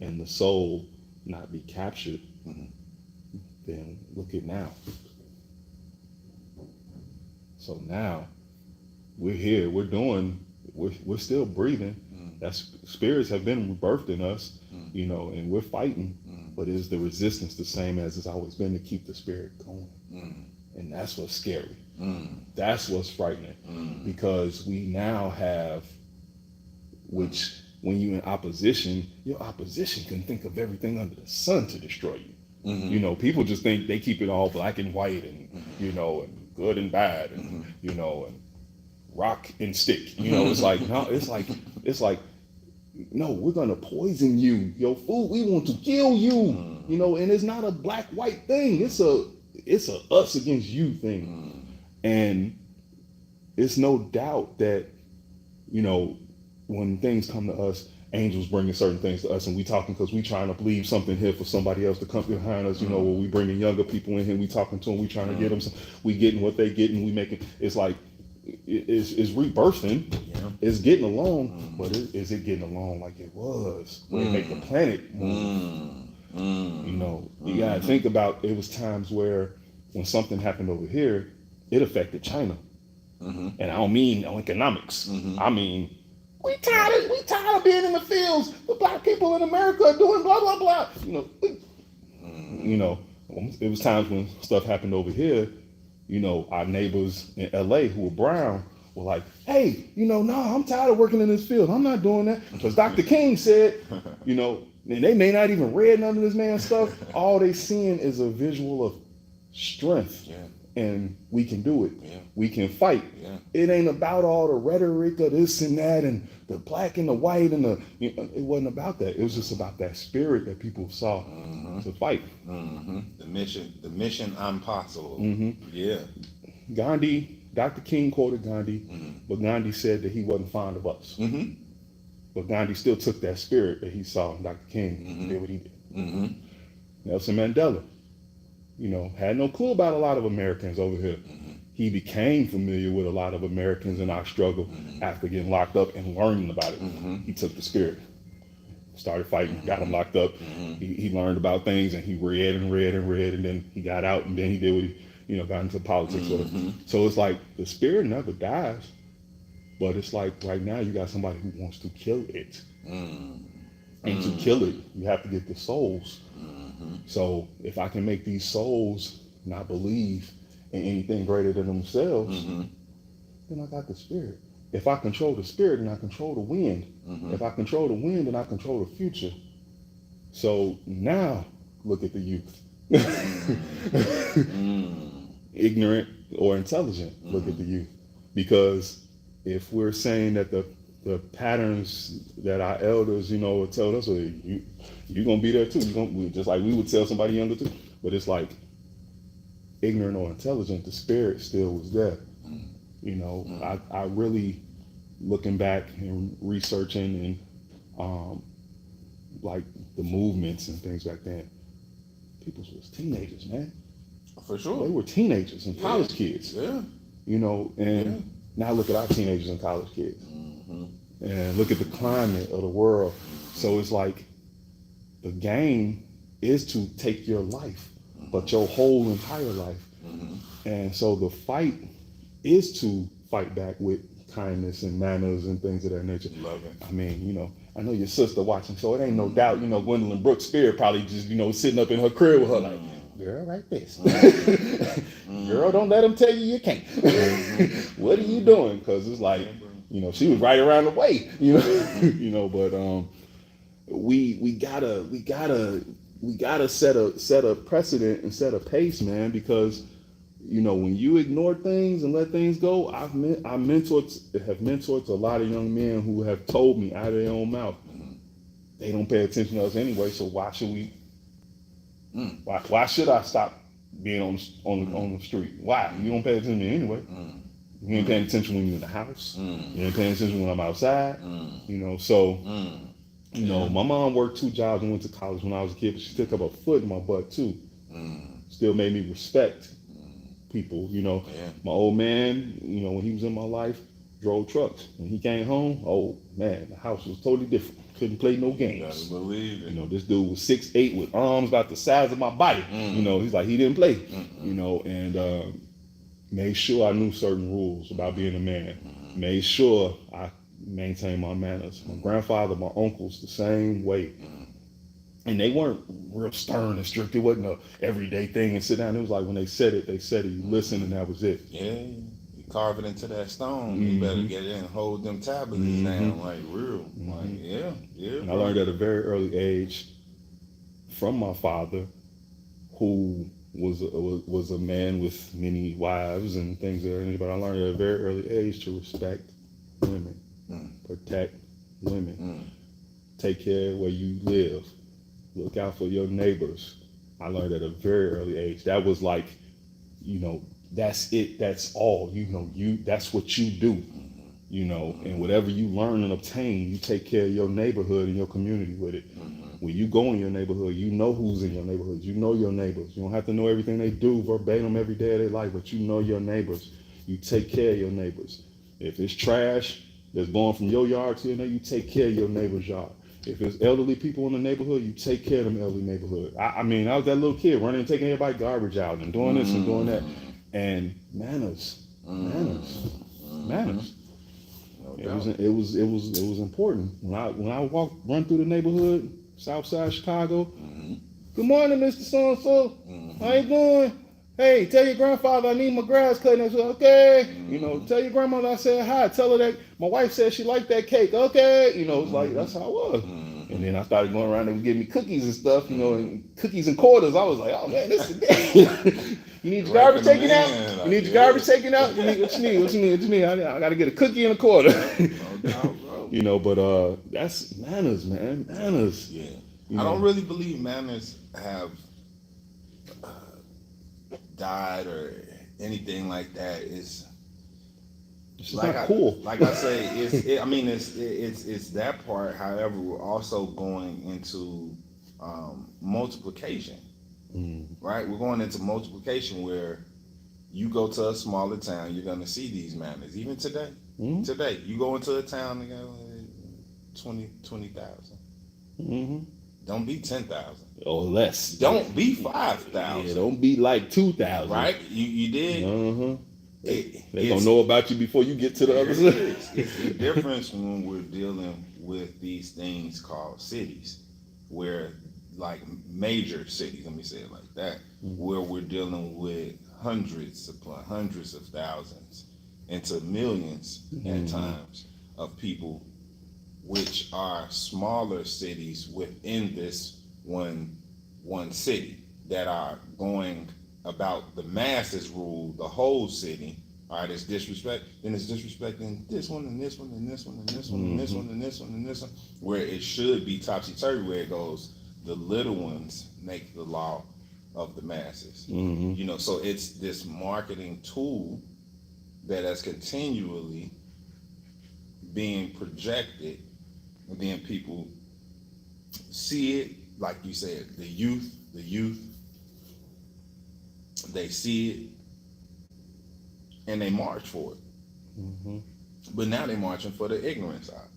and the soul not be captured, then look at now. So now we're here, we're still breathing. That's, spirits have been rebirthed in us, you know, and we're fighting. But is the resistance the same as it's always been to keep the spirit going? And that's what's scary. That's what's frightening, because we now have, which when you're in opposition, your opposition can think of everything under the sun to destroy you. You know, people just think they keep it all black and white, and you know, and good and bad, and you know, and rock and stick. You know, it's like no, it's like no, we're gonna poison you. Your food, we want to kill you. You know, and it's not a black white thing. It's a us against you thing. And it's no doubt that, you know, when things come to us, angels bringing certain things to us, and we talking because we trying to believe something here for somebody else to come behind us. You know, when we bringing younger people in here, we talking to them, we trying to get them, we getting what they getting, we making, it's like, it's rebirthing, it's getting along, but is it getting along like it was when they make the planet move? You know, you gotta think about, it was times where when something happened over here, it affected China. And I don't mean no economics. I mean, we tired of being in the fields. The black people in America are doing blah blah blah. You know, it was times when stuff happened over here. You know, our neighbors in LA who were brown were like, hey, you know, no, I'm tired of working in this field. I'm not doing that. Because Dr. King said, you know, and they may not even read none of this man's stuff. All they seeing is a visual of strength. And we can do it. We can fight. It ain't about all the rhetoric of this and that and the black and the white and it wasn't about that. It was just about that spirit that people saw to fight. The mission impossible. Gandhi, Dr. King quoted Gandhi, but Gandhi said that he wasn't fond of us. But Gandhi still took that spirit that he saw in Dr. King and did what he did. Nelson Mandela, you know, had no clue about a lot of Americans over here. He became familiar with a lot of Americans in our struggle after getting locked up and learning about it. He took the spirit. started fighting, got him locked up. He learned about things and he read and read and read, and then he got out, and then he did what he, got into politics with it. So it's like the spirit never dies, but it's like right now you got somebody who wants to kill it. And to kill it, you have to get the souls. So if I can make these souls not believe in anything greater than themselves, then I got the spirit. If I control the spirit, then I control the wind. If I control the wind, then I control the future. So now look at the youth. Ignorant or intelligent, look at the youth. Because if we're saying that the patterns that our elders, told us, you're going to be there too. Just like we would tell somebody younger too. But it's like, ignorant or intelligent, the spirit still was there. I really, looking back and researching and like the movements and things back then, people was teenagers, man. For sure. They were teenagers and college kids. Yeah. And now look at our teenagers and college kids. And look at the climate of the world. So it's like the game is to take your life, but your whole entire life. And so the fight is to fight back with kindness and manners and things of that nature. Love it. I mean, I know your sister watching, so it ain't no doubt, Gwendolyn Brooks' spirit probably just, sitting up in her crib with her like, girl, like this. Girl, don't let them tell you can't. What are you doing? Because it's like, she was right around the way, but we gotta set a precedent and set a pace, man, because when you ignore things and let things go, I have mentored a lot of young men who have told me out of their own mouth, they don't pay attention to us anyway, so why should we? Why should I stop being on the street? Why? You don't pay attention to me anyway. You ain't paying attention when you're in the house. You ain't paying attention when I'm outside. So my mom worked 2 jobs and went to college when I was a kid, but she still kept a foot in my butt too. Still made me respect people. My old man, when he was in my life, drove trucks. When he came home, oh man, the house was totally different. Couldn't play no games. Gotta believe it. This dude was 6'8" with arms about the size of my body. He's like, he didn't play. And made sure I knew certain rules about being a man. Made sure I maintained my manners. My grandfather, my uncles, the same way. And they weren't real stern and strict. It wasn't a everyday thing and sit down. It was like when they said it, you listened, and that was it. Yeah, you carve it into that stone. You better get it and hold them tablets down like real. Like, yeah. And I learned at a very early age from my father, who was a man with many wives and things like that. But I learned at a very early age to respect women, protect women, take care of where you live. Look out for your neighbors. I learned at a very early age. That was like, that's it. That's all. That's what you do. And whatever you learn and obtain, you take care of your neighborhood and your community with it. When you go in your neighborhood, you know who's in your neighborhood. You know your neighbors. You don't have to know everything they do verbatim every day of their life, but you know your neighbors. You take care of your neighbors. If it's trash that's going from your yard to your neighbor, you take care of your neighbor's yard. If it's elderly people in the neighborhood, you take care of them elderly neighborhood. I mean, I was that little kid running and taking everybody's garbage out and doing this and doing that. And manners. No It was important. When I run through the neighborhood, South Side Chicago. Good morning, Mr. So-and-so. How you doing? Hey, tell your grandfather I need my grass cut. And I said, okay. Tell your grandmother I said hi. Tell her that my wife said she liked that cake. Okay. It's like, that's how I was. And then I started going around and giving me cookies and stuff, and cookies and quarters. I was like, oh man, this is You need your garbage taken out? You need your garbage taken out? What you need? I got to get a cookie and a quarter. But that's manners, man. Manners. Yeah. I don't really believe manners have died or anything like that. It's like not cool. Like I say, it's that part. However, we're also going into multiplication, right? We're going into multiplication where you go to a smaller town, you're going to see these manners. Even today, you go into a town, they got 20,000. Mm-hmm. Don't be 10,000. Or less. Don't be 5,000. Yeah, don't be like 2,000. Right? You did. Uh-huh. They It's gonna know about you before you get to the other side. it's the difference when we're dealing with these things called cities, where like major cities, let me say it like that, where we're dealing with hundreds upon hundreds of thousands into millions at times of people, which are smaller cities within this one city that are going about the masses rule the whole city. All right, it's disrespect, then it's disrespecting this one and this one and this one and this one and this one and this one and this one, where it should be topsy-turvy, where it goes, the little ones make the law of the masses. You know, so it's this marketing tool that has continually being projected, and then people see it, like you said, the youth, they see it and they march for it. But now they're marching for the ignorant side.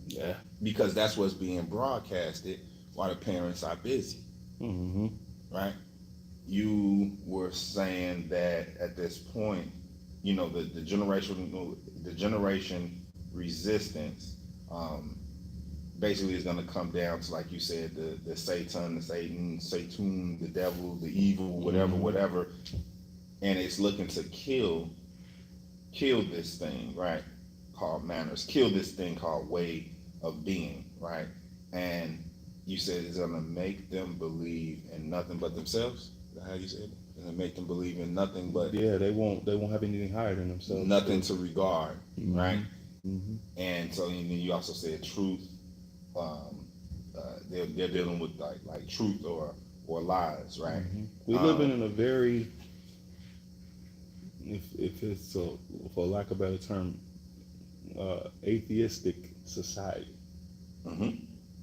Yeah. Because that's what's being broadcasted while the parents are busy. Right? You were saying that at this point, you know, the generation resistance basically is going to come down to, like you said, the Satan, the devil, the evil, whatever, and it's looking to kill this thing, right, called manners, kill this thing called way of being, right? And you said it's going to make them believe in nothing but themselves. Is that how you said it? It's going to make them believe in nothing but they won't have anything higher than themselves. Nothing to regard, right? And so, and then you also said truth. They're dealing with like truth or lies, right? We living in a very, if it's for lack of a better term, atheistic society.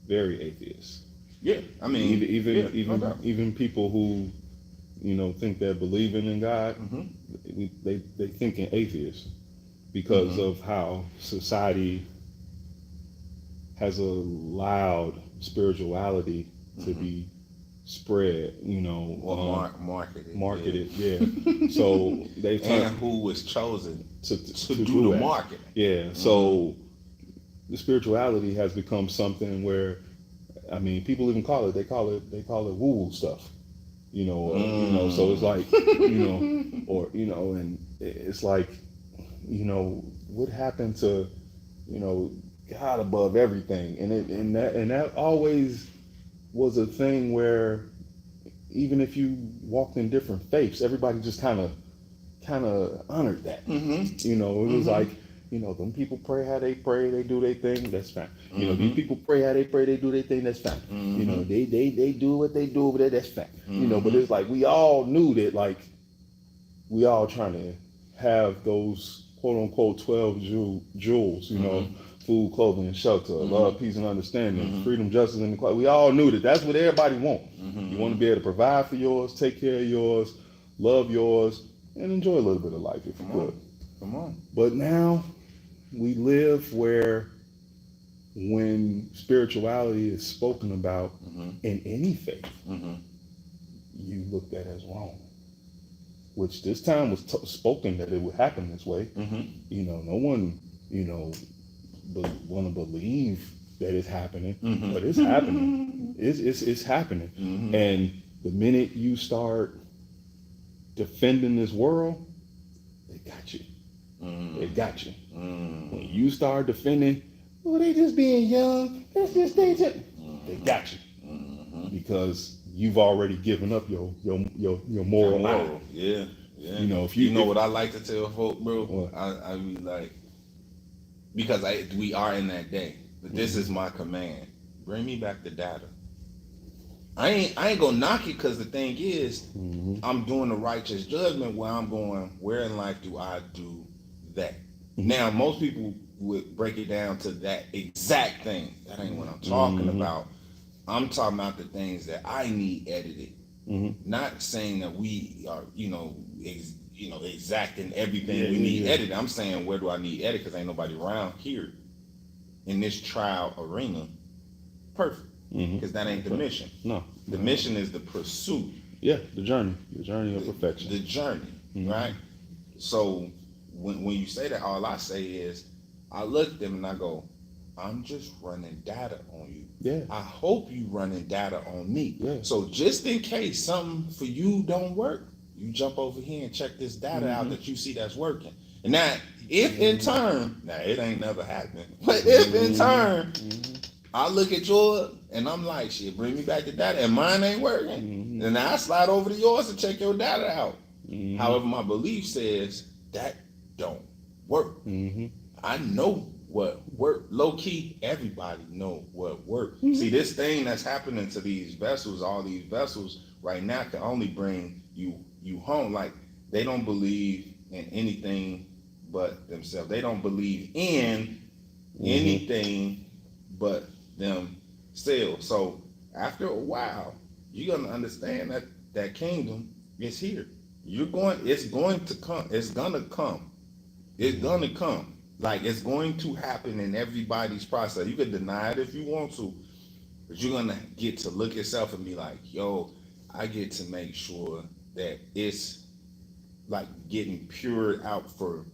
Very atheist. Yeah, I mean, even people who, you know, think they're believing in God, they thinking atheist because of how society has allowed spirituality to be spread, you know, or marketed. Yeah. So they and who was chosen to do the that. marketing. Yeah. So the spirituality has become something where, I mean, people even call it woo-woo stuff, you know. You know, so it's like, you know, or you know, and it's like, you know, what happened to, you know, God above everything, and that always was a thing where even if you walked in different faiths, everybody just kind of honored that. You know, it was like, you know, them people pray how they pray, they do their thing, that's fine. You know, these people pray how they pray, they do their thing, that's fine. You know, they do what they do over there, that's fine. You know, but it's like we all knew that, like, we all trying to have those quote unquote 12 jewels, you know, food, clothing, and shelter, love, peace, and understanding, freedom, justice, and equality. We all knew that that's what everybody want. You want to be able to provide for yours, take care of yours, love yours, and enjoy a little bit of life if you could. Come on. But now we live where when spirituality is spoken about in any faith, you looked at as wrong. Which this time was spoken that it would happen this way. You know, no one, you know, want to believe that it's happening, but it's happening. It's happening. And the minute you start defending this world, they got you. They got you. When you start defending, well, they just being young. That's just they got you. Because you've already given up your moral line. Yeah. You know, what I like to tell folk, bro? I be like, because we are in that day, but this is my command: bring me back the data. I ain't gonna knock it, because the thing is, I'm doing the righteous judgment where I'm going, where in life do I do that? Now, most people would break it down to that exact thing. That ain't what I'm talking about. I'm talking about the things that I need edited. Not saying that we are, exacting everything we need edited. I'm saying, where do I need edited? Because ain't nobody around here in this trial arena perfect. because that ain't the mission. No. The mission is the pursuit. Yeah, the journey of perfection. The journey, right? So when you say that, all I say is, I look at them and I go, I'm just running data on you. Yeah. I hope you running data on me. Yeah. So just in case something for you don't work, you jump over here and check this data out that you see that's working. And now, if in turn, now it ain't never happened, but if in turn, I look at yours and I'm like, shit, bring me back the data, and mine ain't working, then I slide over to yours to check your data out. However, my belief says that don't work. I know what work. Low key, everybody know what work. See, this thing that's happening to these vessels, all these vessels right now, can only bring you home. Like, they don't believe in anything but themselves. They don't believe in anything but themselves. So after a while, you're gonna understand that kingdom is here. It's going to come. It's gonna come. It's gonna come. Like, it's going to happen in everybody's process. You can deny it if you want to, but you're gonna get to look yourself and be like, yo, I get to make sure that it's like getting pure out for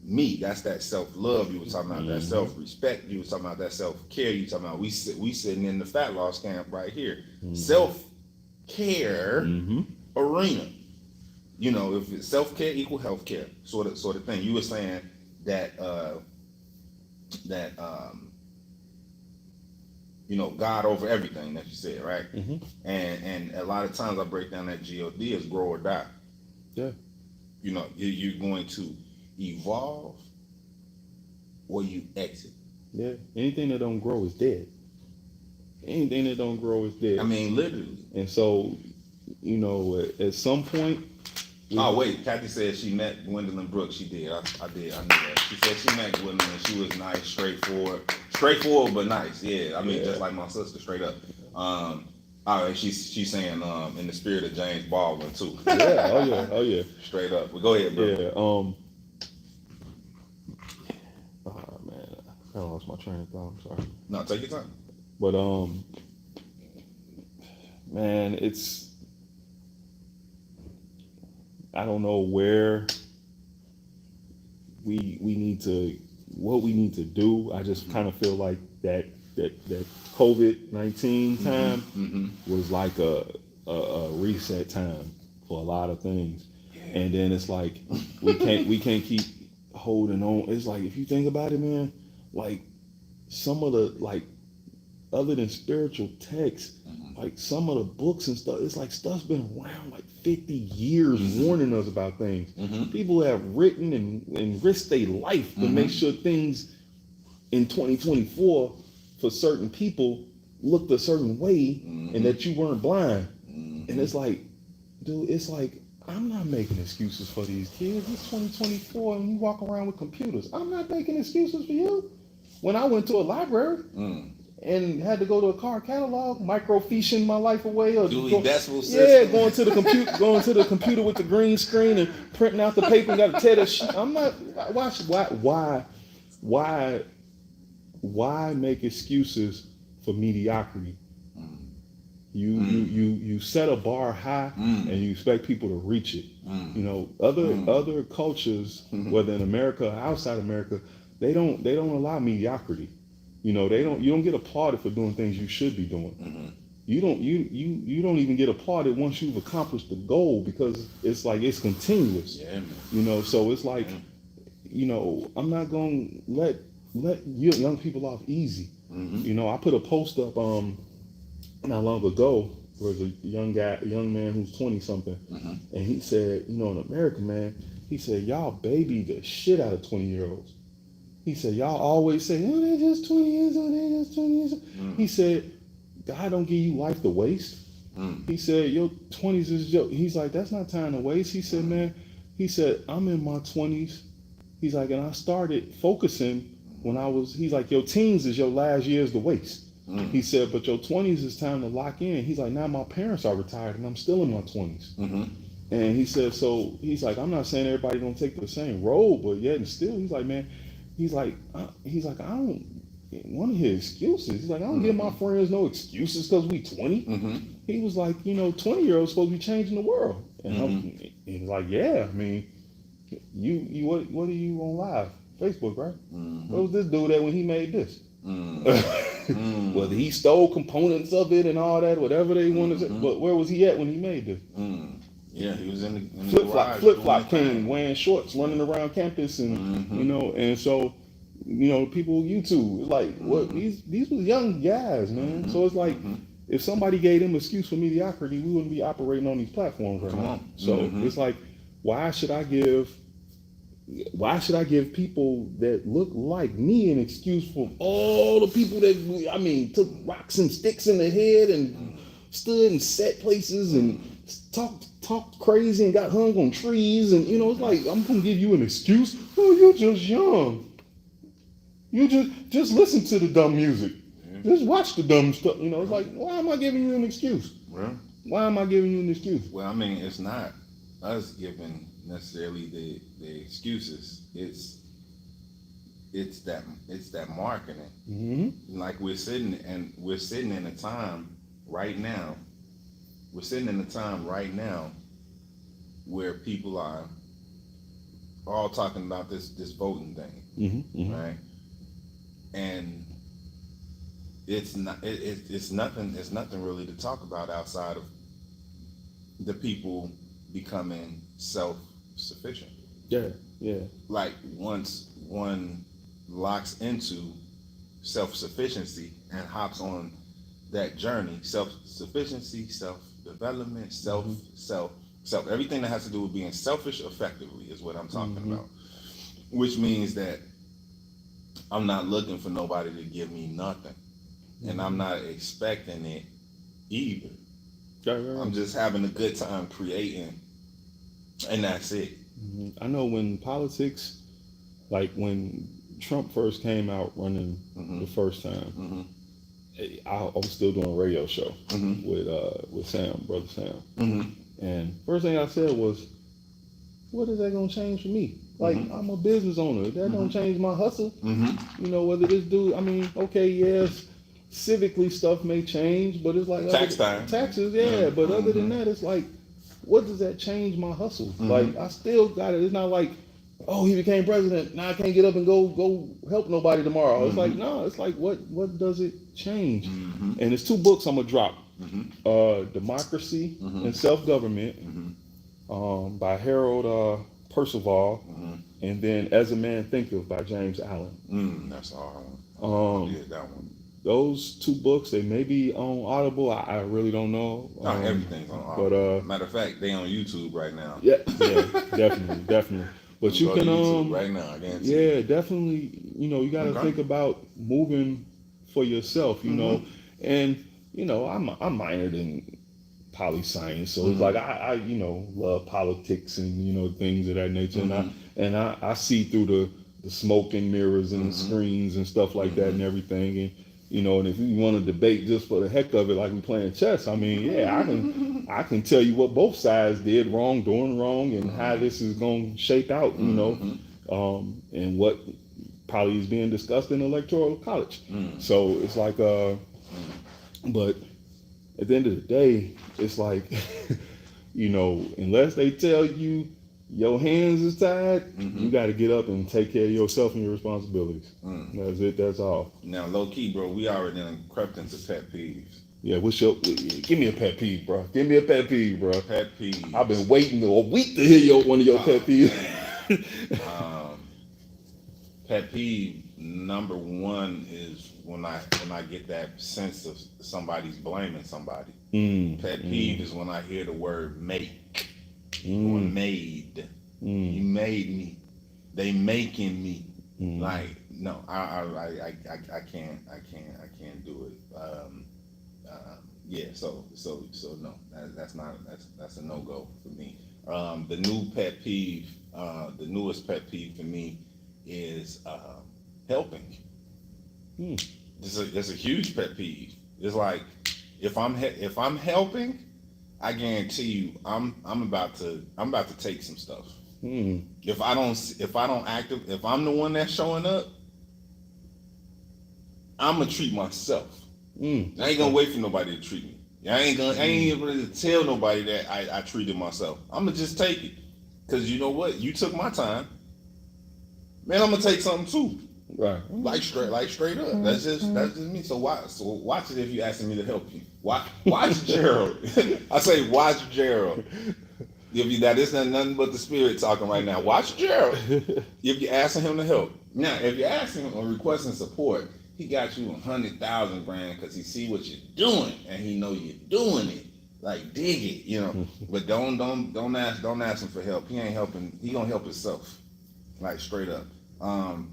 me. That's that self-love you were talking about, that self-respect you were talking about, that self-care you were talking about. We sitting in the fat loss camp right here. Self-care arena. You know, if it's self-care equal healthcare, sort of thing. You were saying that you know, God over everything that you said, right? And a lot of times I break down that God as grow or die. Yeah. You know, you're going to evolve or you exit. Yeah. Anything that don't grow is dead. Anything that don't grow is dead. I mean, literally. And so, you know, at some point. Oh wait, Kathy said she met Gwendolyn Brooks. She did. I did. I knew that. She said she met Gwendolyn. She was nice, straightforward but nice. Yeah, I mean, just like my sister, straight up. All right, she's saying in the spirit of James Baldwin too. Yeah. Oh yeah. Straight up. Well, go ahead, bro. Yeah. Oh man, I lost my train of thought. I'm sorry. No, take your time. But man, it's. I don't know where we need to, what we need to do. I just kind of feel like that COVID-19 time was like a reset time for a lot of things. Yeah. And then it's like we can't keep holding on. It's like, if you think about it, man, like some of the, like, other than spiritual texts, like some of the books and stuff, it's like stuff's been around like 50 years warning us about things. People have written and risked their life to make sure things in 2024 for certain people looked a certain way and that you weren't blind. And it's like, dude, it's like, I'm not making excuses for these kids. It's 2024 and you walk around with computers. I'm not making excuses for you. When I went to a library, and had to go to a car catalog, microfiching my life away, or decimal system. Going to the computer with the green screen and printing out the paper and got to tear the sheet. I'm not. Why make excuses for mediocrity? You set a bar high and you expect people to reach it. You know, other cultures, whether in America or outside America, they don't allow mediocrity. You know, you don't get applauded for doing things you should be doing. You don't even get applauded once you've accomplished the goal, because it's like it's continuous. Yeah, man. You know, so it's like, you know, I'm not gonna let young people off easy. You know, I put a post up not long ago. There was a young man who's 20 something, and he said, you know, in America, man, he said, y'all baby the shit out of 20-year-olds. He said, y'all always say, oh, they're just 20 years old, they're just 20 years old. He said, God don't give you life to waste. He said, your 20s is he's like, that's not time to waste. He said, man, he said, I'm in my 20s. He's like, and I started focusing when he's like, your teens is your last years to waste. He said, but your 20s is time to lock in. He's like, now my parents are retired and I'm still in my 20s. And he said, so he's like, I'm not saying everybody don't take the same road, but yet and still, he's like, man, he's like, I don't, one of his excuses, he's like, I don't give my friends no excuses because we 20. He was like, 20-year-olds supposed to be changing the world. And he's like, yeah, I mean, you what are you on live? Facebook, right? What was this dude at when he made this? Whether he stole components of it and all that, whatever they wanted to say, but where was he at when he made this? Yeah, he was in the flip flop king, wearing shorts, running around campus, and and so people YouTube, it's like what these was young guys, man. So it's like if somebody gave them excuse for mediocrity, we wouldn't be operating on these platforms right now. So it's like, why should I give people that look like me an excuse for all the people that took rocks and sticks in the head and stood in set places and talked crazy and got hung on trees, and it's like, I'm gonna give you an excuse. Oh, you're just young. You just listen to the dumb music. Just watch the dumb stuff. It's like, why am I giving you an excuse? Well, why am I giving you an excuse? Well, I mean, it's not us giving necessarily the excuses. It's that marketing. Like we're sitting in a time right now. We're sitting in a time right now where people are all talking about this voting thing, right? And it's nothing really to talk about outside of the people becoming self-sufficient. Yeah. Like once one locks into self-sufficiency and hops on that journey, self-sufficiency, self-development, self, everything that has to do with being selfish effectively is what I'm talking about. Which means that I'm not looking for nobody to give me nothing. And I'm not expecting it either. Right. I'm just having a good time creating, and that's it. I know when politics, like when Trump first came out running the first time, I was still doing a radio show with Sam, brother Sam. And first thing I said was, what is that gonna change for me? Like, I'm a business owner. That don't change my hustle. Whether this dude, okay, yes, civically stuff may change, but it's like taxes, yeah. But other than that, it's like, what does that change my hustle? Like, I still got it. It's not like, oh, he became president, now I can't get up and go help nobody tomorrow. It's like, no, it's like, what does it change? And there's 2 books I'm gonna drop. Democracy and Self-Government by Harold Percival, and then As a Man Thinketh by James Allen. That's all. That one. Those 2 books, they may be on Audible. I really don't know. Everything's on Audible. But matter of fact, they on YouTube right now. Yeah, definitely. But you can YouTube right now. I guarantee. Yeah, definitely. You got to think about moving for yourself. And I'm minored in poli-science, so it's like I love politics and things of that nature, and I see through the smoke and mirrors and the screens and stuff like that and everything, and and if you want to debate just for the heck of it, like we playing chess, I can tell you what both sides did wrong, doing wrong, and how this is going to shape out, and what probably is being discussed in electoral college. So it's like, but at the end of the day, it's like, unless they tell you your hands is tied, you got to get up and take care of yourself and your responsibilities. That's it. That's all. Now, low key, bro, we already done crept into pet peeves. Yeah, give me a pet peeve, bro. Give me a pet peeve, bro. Pet peeve. I've been waiting a week to hear one of your pet peeves. Pet peeve number 1 is when I get that sense of somebody's blaming somebody. Pet peeve is when I hear the word make or made. You made me. They making me. Like, no, I can't do it. So no, that's a no-go for me. The new pet peeve, the newest pet peeve for me is helping. It's a huge pet peeve. It's like, if I'm helping, I guarantee you I'm about to take some stuff. If I'm the one that's showing up, I'm gonna treat myself. I ain't Okay. gonna wait for nobody to treat me. I ain't able to tell nobody that I treated myself. I'm gonna just take it, cause you know what? You took my time, man. I'm gonna take something too. Right. Like straight up. That's just me. So watch it if you asking me to help you. Watch Gerald. I say watch Gerald. If you that is nothing but the spirit talking right now. Watch Gerald. If you're asking him to help. Now, if you're asking him or requesting support, he got you 100,000 grand because he see what you're doing and he know you're doing it. Like dig it, you know. But don't ask him for help. He ain't helping. He gonna help himself. Like straight up.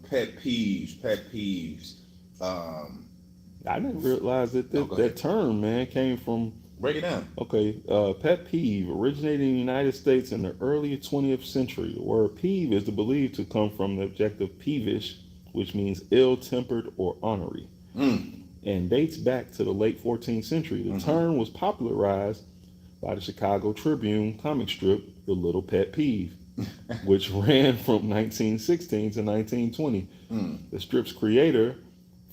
Pet peeves. I didn't realize that term, man, came from. Break it down. Okay, pet peeve originated in the United States in the early 20th century. The word peeve is believed to come from the adjective peevish, which means ill-tempered or ornery, and dates back to the late 14th century. The term was popularized by the Chicago Tribune comic strip, The Little Pet Peeve, which ran from 1916 to 1920. The strip's creator,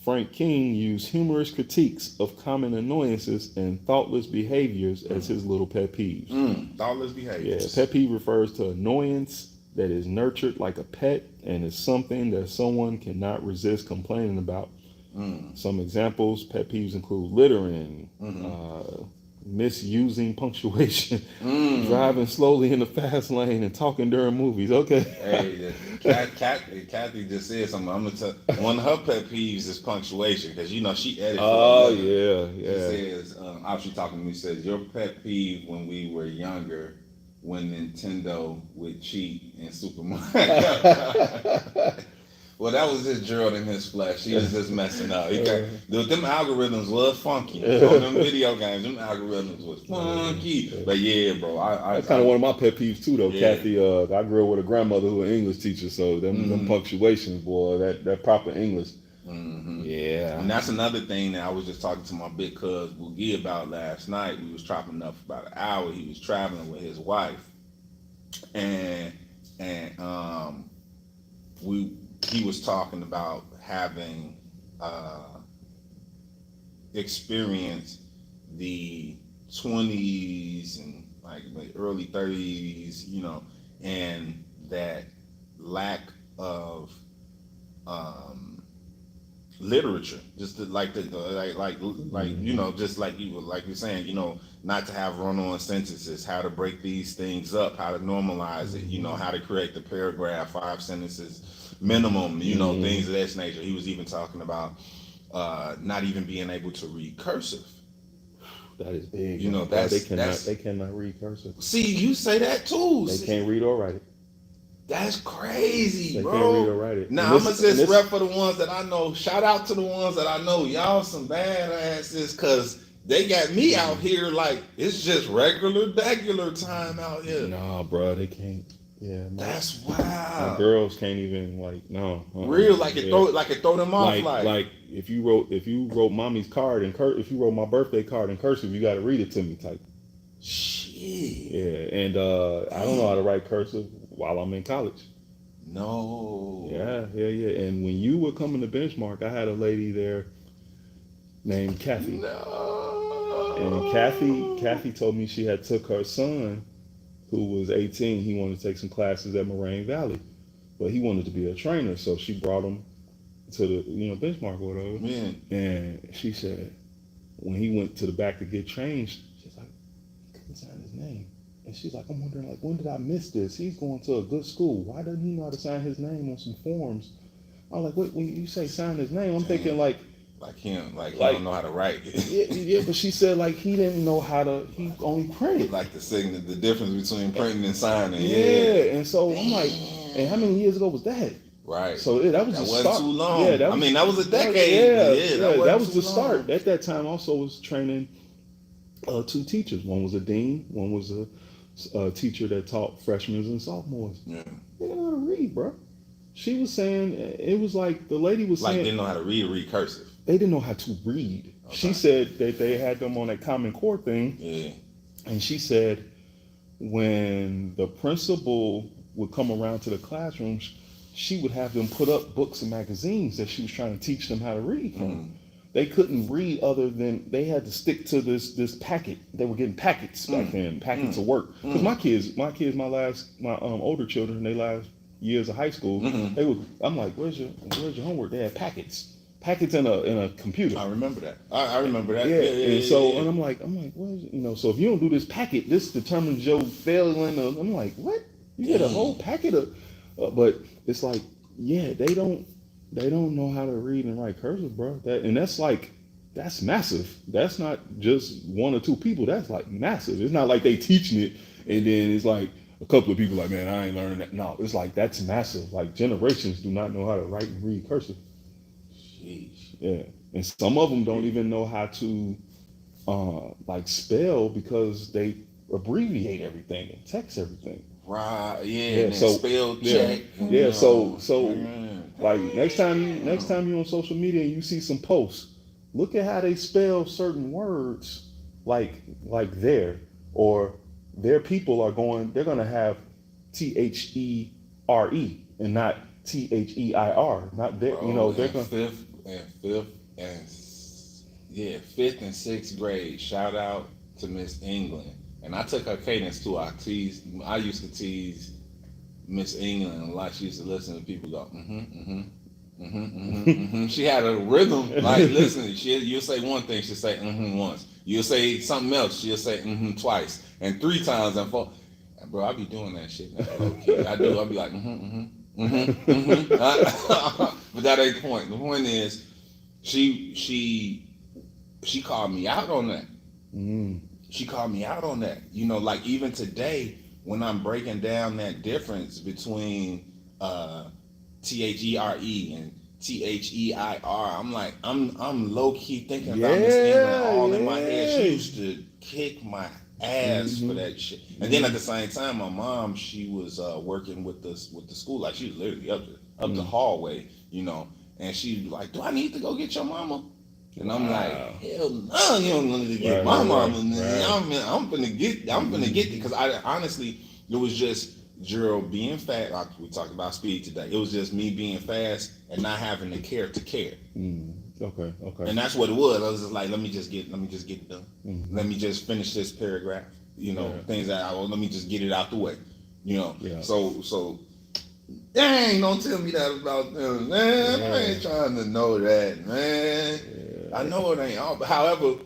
Frank King, used humorous critiques of common annoyances and thoughtless behaviors as his little pet peeves. Thoughtless behaviors. Yeah, pet peeve refers to annoyance that is nurtured like a pet and is something that someone cannot resist complaining about. Some examples: pet peeves include littering, misusing punctuation, driving slowly in the fast lane, and talking during movies. Okay. Hey, Kathy just said something. I'm gonna tell one of her pet peeves is punctuation because you know she edits. Oh yeah. She says, actually talking to me, says your pet peeve when we were younger, when Nintendo would cheat in Super Mario. Well, that was just Gerald in his flesh. He was just messing up. Them algorithms was funky. On them video games, them algorithms was funky. But yeah, bro. That's kind of one of my pet peeves too, though, Yeah. Kathy. I grew up with a grandmother who was an English teacher, so them punctuations, boy, that proper English. Yeah. And that's another thing that I was just talking to my big cuz Boogie about last night. We was chopping up for about an hour. He was traveling with his wife. And he was talking about having experienced the 20s and like the early 30s, you know, and that lack of literature, just to, like you know, just like you're saying, you know, not to have run-on sentences, how to break these things up, how to normalize it, you know, how to create the paragraph, 5 sentences minimum, you know, things of that nature. He was even talking about not even being able to read cursive. That is big. You know, they cannot read cursive. See, you say that too. They can't read or write it. That's crazy, bro. They can't read or write it. Now I'm gonna just rep for the ones that I know. Shout out to the ones that I know. Y'all some badasses, cause they got me out here like it's just regular time out here. Nah, bro, they can't. Yeah, that's my wild. Girls can't even no. Real like it throw them off like if you wrote mommy's card and if you wrote my birthday card in cursive, you got to read it to me type. Shit. Yeah, and I don't know how to write cursive while I'm in college. No. Yeah. And when you were coming to Benchmark, I had a lady there named Kathy. No. And Kathy told me she had took her son, who was 18. He wanted to take some classes at Moraine Valley, but he wanted to be a trainer, so she brought him to the Benchmark or whatever. Yeah. And she said when he went to the back to get changed, she's like, he couldn't sign his name. And she's like, I'm wondering, like, when did I miss this? He's going to a good school. Why doesn't he know how to sign his name on some forms? I'm like, wait, when you say sign his name, I'm thinking like him, like he don't know how to write. yeah, but she said like he didn't know how to. He only printed. Like the difference between printing and signing. Yeah, and so I'm like, and how many years ago was that? Right. So that was the wasn't start. too long. Yeah, that was a decade. That was the start. At that time, also was training 2 teachers. One was a dean. One was a teacher that taught freshmen and sophomores. Yeah. They didn't know how to read, bro. She was saying it was like the lady was saying they didn't know how to read cursive. They didn't know how to read. Okay. She said that they had them on that Common Core thing. Yeah. And she said when the principal would come around to the classrooms, she would have them put up books and magazines that she was trying to teach them how to read from. they couldn't read other than they had to stick to this packet. They were getting packets back then, packets of work. Because my older children, they last years of high school, they would. I'm like, where's your homework? They had packets in a computer. I remember that. I remember that. Yeah, Yeah. and I'm like, where's so if you don't do this packet, this determines your failing. I'm like, what? You get a whole packet of, but it's like, yeah, they don't know how to read and write cursive, bro. That's massive. That's not just one or two people. That's like massive. It's not like they teaching it and then it's like a couple of people like, man, I ain't learning that. No, it's like that's massive. Like generations do not know how to write and read cursive. Jeez. Yeah, and some of them don't even know how to like spell because they abbreviate everything and text everything. Right. Yeah. Yeah. So spell check. yeah. So like next time you're on social media and you see some posts, look at how they spell certain words, like there or their people are going. They're gonna have THERE and not THEIR. Not there. They're gonna fifth and sixth grade. Shout out to Miss England. And I took her cadence too. I used to tease Miss England a lot. She used to listen to people go, She had a rhythm. Like, listen, you'll say one thing, she'll say once. You'll say something else, she'll say twice. And 3 times and 4. Bro, I be doing that shit now. Okay. I do. I'll be like, But that ain't the point. The point is, she called me out on that. She called me out on that. Like even today, when I'm breaking down that difference between THERE and THEIR, I'm like, I'm low key thinking about Miss England all in my head. She used to kick my ass for that shit. And then at the same time, my mom, she was working with the school, like she was literally up the hallway, and she was like, "Do I need to go get your mama?" And I'm like, hell no, you don't need to get my mama. I'm gonna get it because I honestly, it was just Gerald being fast. Like we talked about speed today. It was just me being fast and not having the care to care. Okay. And that's what it was. I was just like, let me just get it done. Let me just finish this paragraph. Things that let me just get it out the way. So. Dang, don't tell me that about them, man. I ain't trying to know that, man. I know it ain't all. But however,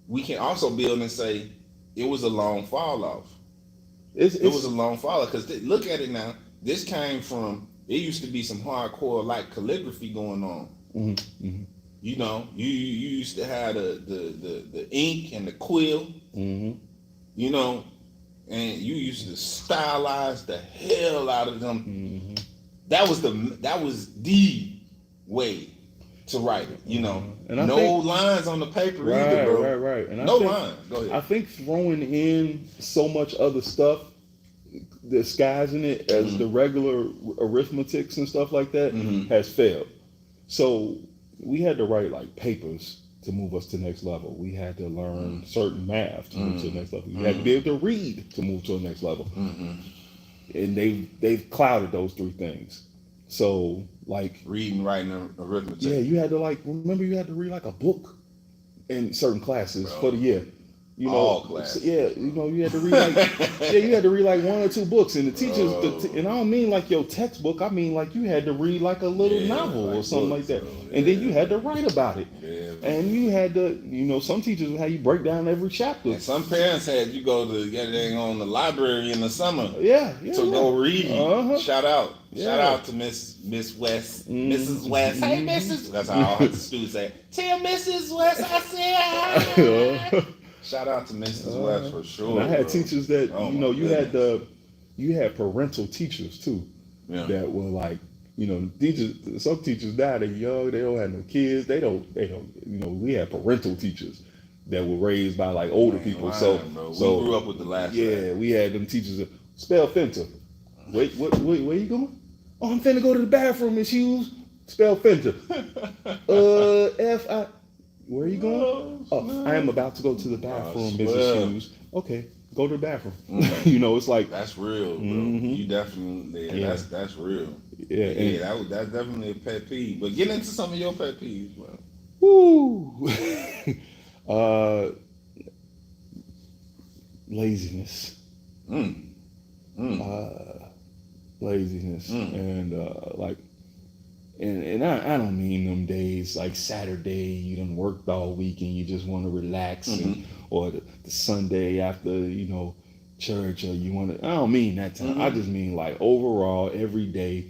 we can also build and say it was a long fall off. It was a long fall off because look at it now. This came from. It used to be some hardcore like calligraphy going on. You used to have the ink and the quill. And you used to stylize the hell out of them. That was the way to write it. And no lines on the paper either, bro. Right. And no lines. Go ahead. I think throwing in so much other stuff, disguising it as the regular arithmetics and stuff like that, has failed. So we had to write like papers to move us to the next level. We had to learn certain math to move to the next level. We had to be able to read to move to the next level. And they've clouded those 3 things. So like reading, writing, arithmetic. Yeah, you had to remember you had to read like a book in certain classes for the year. All classes. Yeah, you had to read like 1 or 2 books, and the teachers, and I don't mean like your textbook. I mean like you had to read like a little novel or something like that, and then you had to write about it. And you had to, some teachers would have you break down every chapter. And some parents had you go to get on the library in the summer. Go read. Shout out to Miss West, Mrs. West. Hey, Mrs. That's how all the students say. Tell Mrs. West I said. Shout out to Mrs. West for sure. And I had teachers that you had parental teachers too, that were like, teachers. Some teachers now they're young, they don't have no kids, they don't. We had parental teachers that were raised by like older people. So we grew up with the last. Yeah, we had them teachers that spell Fenta. Wait, where you going? Oh, I'm finna go to the bathroom, Miss Hughes. Spell Fenta. F-I. Where are you going? I am about to go to the bathroom, Mrs. Hughes. Okay, go to the bathroom. It's like that's real, bro. You definitely, that's real. Yeah, that's definitely a pet peeve. But get into some of your pet peeves, bro. Woo. uh, laziness. Mm. Mm. Laziness. Mm. And like, and I don't mean them days like Saturday, you done worked all week and you just want to relax, and Mm-hmm. or the Sunday after, church, or you want to. I don't mean that time. I Mm-hmm. just mean like overall every day.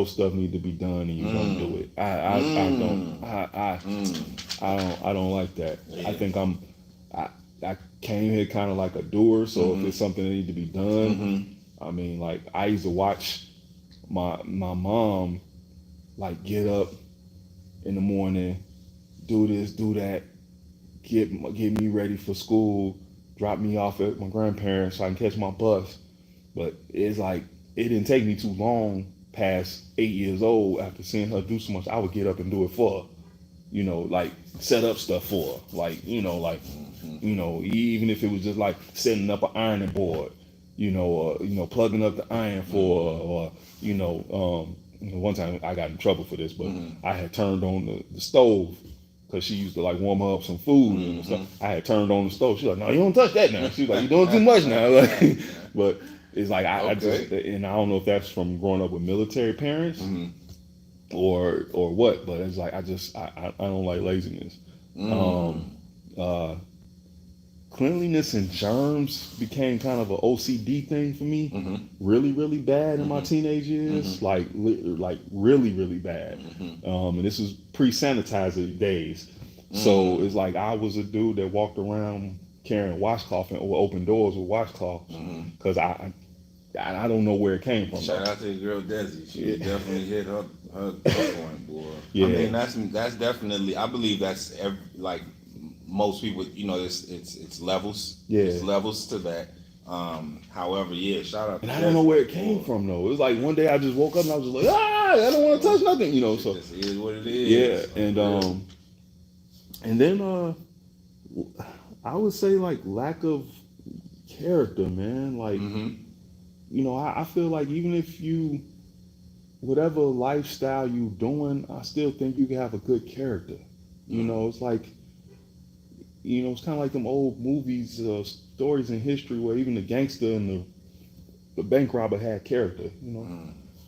Stuff need to be done and you don't do Mm. it. I don't. Mm. Mm. I don't like that. I Yeah. think I I came here kind of like a doer. So if Mm-hmm. it's something that need to be done, Mm-hmm. I mean, like I used to watch my mom like get up in the morning, do this, do that, get me ready for school, drop me off at my grandparents so I can catch my bus. But it's like it didn't take me too long past 8 years old after seeing her do so much. I would get up and do it for her. Like set up stuff for her. Like, Mm-hmm. even if it was just like setting up an ironing board, or plugging up the iron for her, or one time I got in trouble for this, but Mm-hmm. I had turned on the stove because she used to like warm up some food and stuff. Mm-hmm. I had turned on the stove. She's like, "No, you don't touch that now." She's like, "You're doing too much now." Like, but it's like I just, Okay. and I don't know if that's from growing up with military parents Mm-hmm. or what, but it's like I don't like laziness. Um, Mm. uh, Cleanliness and germs became kind of an OCD thing for me. Mm-hmm. Really, really bad in my Mm-hmm. teenage years, Mm-hmm. like really, really bad. Mm-hmm. And this was pre-sanitizer days, so Mm. it's like I was a dude that walked around carrying washcloth or open doors with washcloths Mm-hmm. because I don't know where it came from though. Shout out to the girl Desi. She Yeah, definitely hit her point, boy. I yeah, mean, that's definitely. I believe that's like most people. It's levels. yeah. It's levels to that. However, yeah. Shout out to And I don't know Desi, where like it came boy. from though. It was like one day I just woke up and I was just like, I don't want to touch nothing, It So just is what it yeah, is. and Real. then I would say like lack of character, man. Like, Mm-hmm. I feel like even if you whatever lifestyle you doing, I still think you can have a good character. Mm-hmm. It's like it's kind of like them old movies, stories in history where even the gangster and the bank robber had character.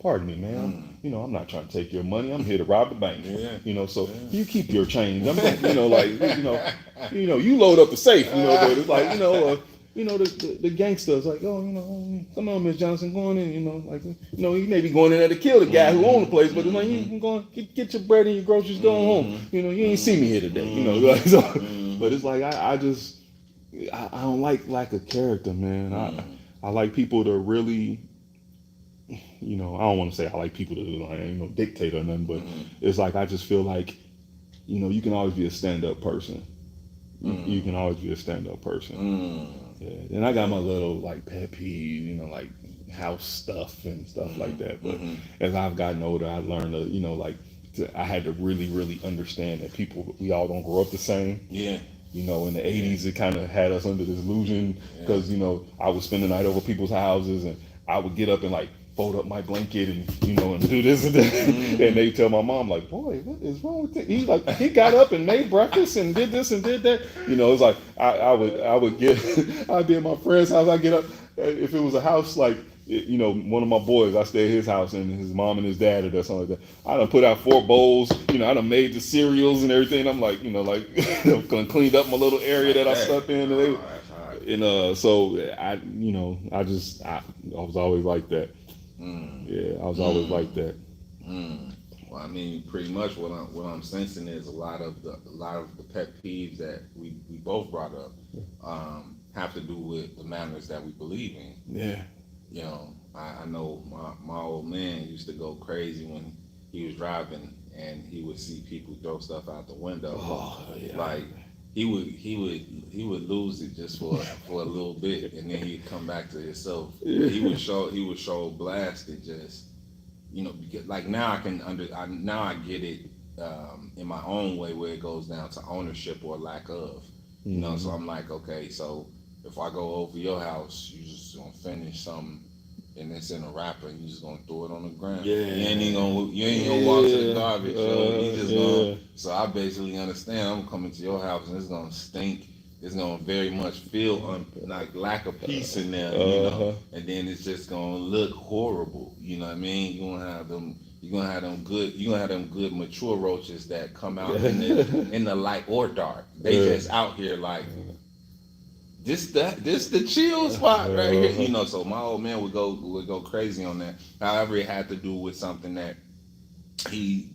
Pardon me, man. Mm-hmm. I'm not trying to take your money. I'm here to rob the bank. Yeah. So Yeah. you keep your change. I'm, like, you load up the safe. But it's like, the gangsters like, oh, come on, Miss Johnson, going in. Like, you may be going in there to kill the guy who owned the place, but like, you can go get your bread and your groceries, going home. You ain't see me here today. Like, so, but it's like I just I don't like lack of character, man. I like people to really, I don't want to say I like people to like, dictate or nothing, but Mm-hmm. it's like I just feel like, you can always be a stand-up person. You can always be a stand-up person. Mm-hmm. Yeah. And I got my little like pet peeve, like house stuff and stuff like that. But Mm-hmm. as I've gotten older, I learned to, I had to really, really understand that we all don't grow up the same. Yeah. In the 80s, it kind of had us under this illusion Yeah. because, I would spend the night over people's houses and I would get up and like fold up my blanket and, and do this and that. Mm-hmm. And they tell my mom, like, boy, what is wrong with it? He got up and made breakfast and did this and did that. It's like I would get, I'd be at my friend's house. I get up, if it was a house like, one of my boys, I stay at his house and his mom and his dad or something like that. I done put out 4 bowls, I done made the cereals and everything. I'm like, cleaned up my little area that I slept in. And, so I was always like that. Yeah, I was always like that. Well, I mean, pretty much what I'm sensing is a lot of the pet peeves that we both brought up have to do with the manners that we believe in. Yeah. I know my old man used to go crazy when he was driving and he would see people throw stuff out the window. Oh, yeah. Like he would lose it just for a little bit, and then he'd come back to himself. He would show blasted just because like now now I get it in my own way where it goes down to ownership or lack of. So I'm like, okay, so if I go over your house, you just gonna finish some and it's in a wrapper, and you just gonna throw it on the ground. Yeah. You ain't gonna walk to the garbage. You just gonna. Yeah. So I basically understand. I'm coming to your house, and it's gonna stink. It's gonna very much feel like lack of peace in there, and then it's just gonna look horrible. You know what I mean? You're gonna have them. You're gonna have them good. You're gonna have them good mature roaches that come out in the light or dark. They just out here like. This the chill spot right here. So my old man would go crazy on that. However, it had to do with something that he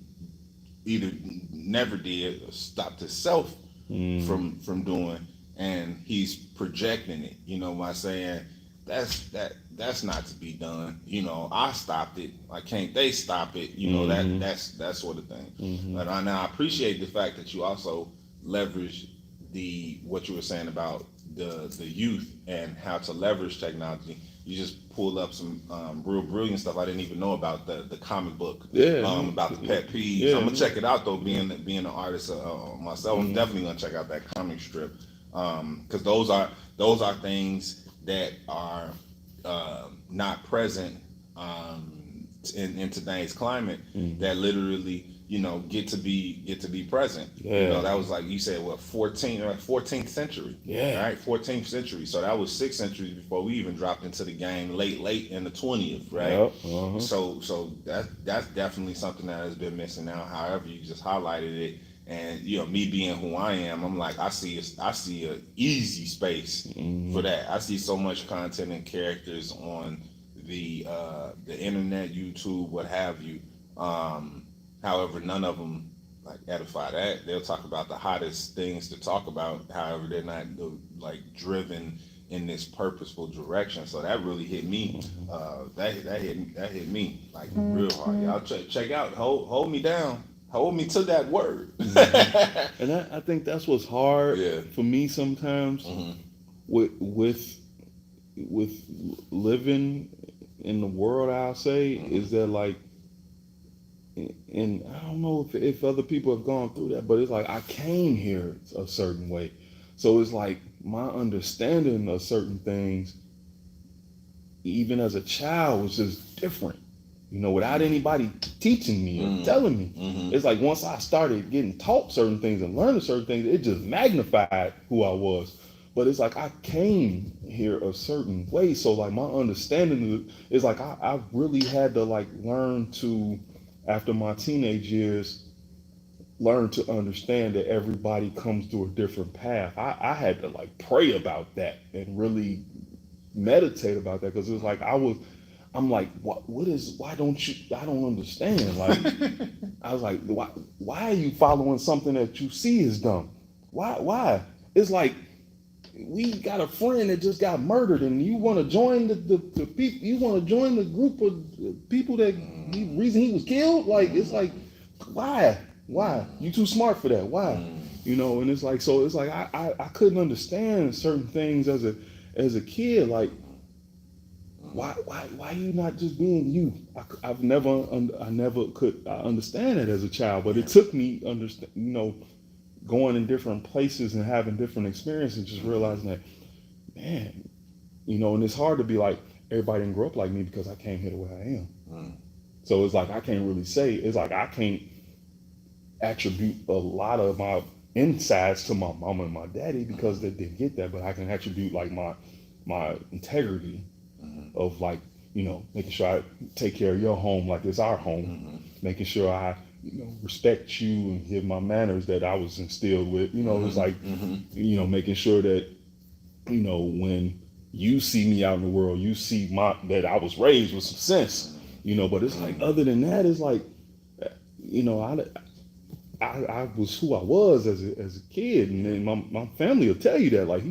either never did or stopped himself from doing, and he's projecting it, by saying that's not to be done. I stopped it. Why can't they stop it? That sort of thing. But now I appreciate the fact that you also leverage what you were saying about the youth and how to leverage technology. You just pulled up some real brilliant stuff I didn't even know about the comic book. About the pet peeves. Yeah. I'm gonna check it out though. Being an artist myself, I'm definitely gonna check out that comic strip because those are things that are not present in today's climate that literally get to be present. That was like you said, what 14th century. Right, 14th century. So that was 6 centuries before we even dropped into the game late in the 20th, right? So that's definitely something that has been missing now. However, you just highlighted it, and me being who I am, I'm like I see a easy space for that. I see so much content and characters on the internet, YouTube, what have you. However, none of them like edify that. They'll talk about the hottest things to talk about. However, they're not like driven in this purposeful direction. So that really hit me. That hit me like real hard. Y'all check out. Hold me down. Hold me to that word. And I think that's what's hard for me sometimes with living in the world. I'll say is that like. And I don't know if other people have gone through that, but it's like I came here a certain way. So it's like my understanding of certain things, even as a child, was just different, without anybody teaching me or telling me. It's like once I started getting taught certain things and learning certain things, it just magnified who I was. But it's like I came here a certain way. So like my understanding is like I really had to like learn to, after my teenage years, learn to understand that everybody comes through a different path. I had to like pray about that and really meditate about that, because it was like I'm like, why don't you, I don't understand. Like, I was like, why are you following something that you see is dumb? Why? It's like, we got a friend that just got murdered, and you want to join the people. You want to join the group of people that reason he was killed. Like, it's like, why? You too smart for that? Why? And it's like, so it's like I couldn't understand certain things as a kid. Like, why you not just being you? I never could understand it as a child, but it took me going in different places and having different experiences, just realizing that, man, and it's hard to be like, everybody didn't grow up like me because I came here the way I am. So it's like, I can't really say, it's like, I can't attribute a lot of my insides to my mama and my daddy because they didn't get that, but I can attribute like my integrity of like, making sure I take care of your home like it's our home, making sure I respect you and give my manners that I was instilled with. It's like, making sure that, when you see me out in the world, you see that I was raised with some sense, but it's like, other than that, it's like, I was who I was as a kid, and then my family will tell you that, like,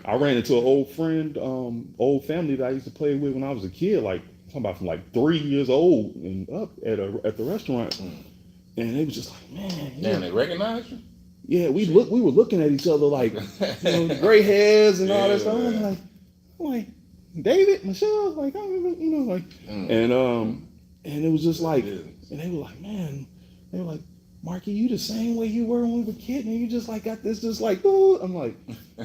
I ran into an old friend, old family that I used to play with when I was a kid, like, talking about from like 3 years old and up at the restaurant, and they was just like, man, damn, they recognized you. Yeah, we were looking at each other like, the gray hairs and all that stuff. I'm like, David, Michelle, like, I remember, like, and it was just like, and they were like, man, they were like, Marky, you the same way you were when we were kids, and you just like got this, just like, ooh. I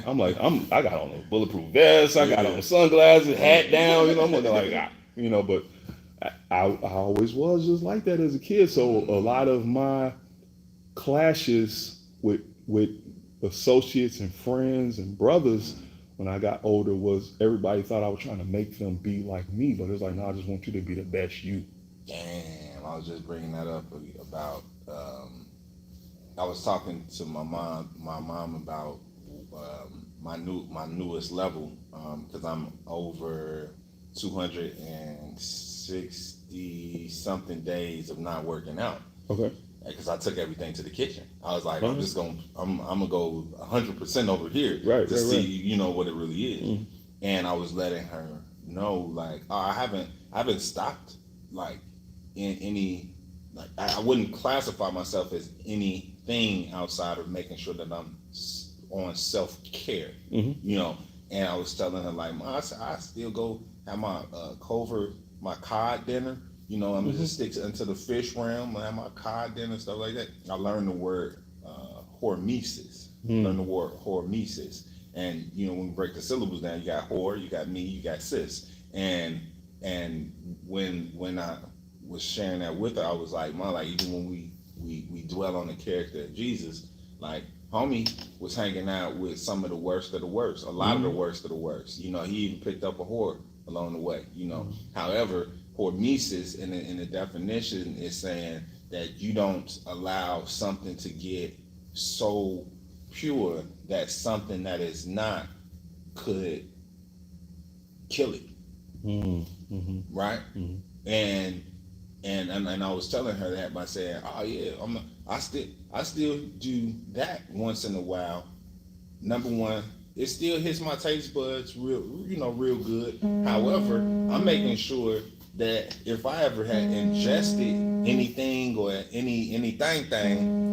got on a bulletproof vest, I got on sunglasses, hat down, I'm like, but I always was just like that as a kid. So a lot of my clashes with associates and friends and brothers when I got older was everybody thought I was trying to make them be like me, but it's like, no, I just want you to be the best you. Damn, I was just bringing that up about. I was talking to my mom about my newest level because I'm over 260 something days of not working out. Okay. Because I took everything to the kitchen. I was like, I'm gonna go 100% over here to see, what it really is. Mm. And I was letting her know, like, I haven't stopped, like, in any, like, I wouldn't classify myself as anything outside of making sure that I'm on self-care, And I was telling her, like, I still go have my my cod dinner. I'm just stick into the fish realm. I have my cod dinner, stuff like that. I learned the word hormesis. Learned the word hormesis. And, when we break the syllables down, you got whore, you got me, you got sis. And when I was sharing that with her, I was like, like, even when we dwell on the character of Jesus, like, homie was hanging out with some of the worst of the worst, a lot of the worst of the worst. He even picked up a whore along the way, However, hormesis in the definition is saying that you don't allow something to get so pure that something that is not could kill it. Right? And I was telling her that by saying, oh yeah, I still do that once in a while. Number one, it still hits my taste buds real good. However, I'm making sure that if I ever had ingested anything or anything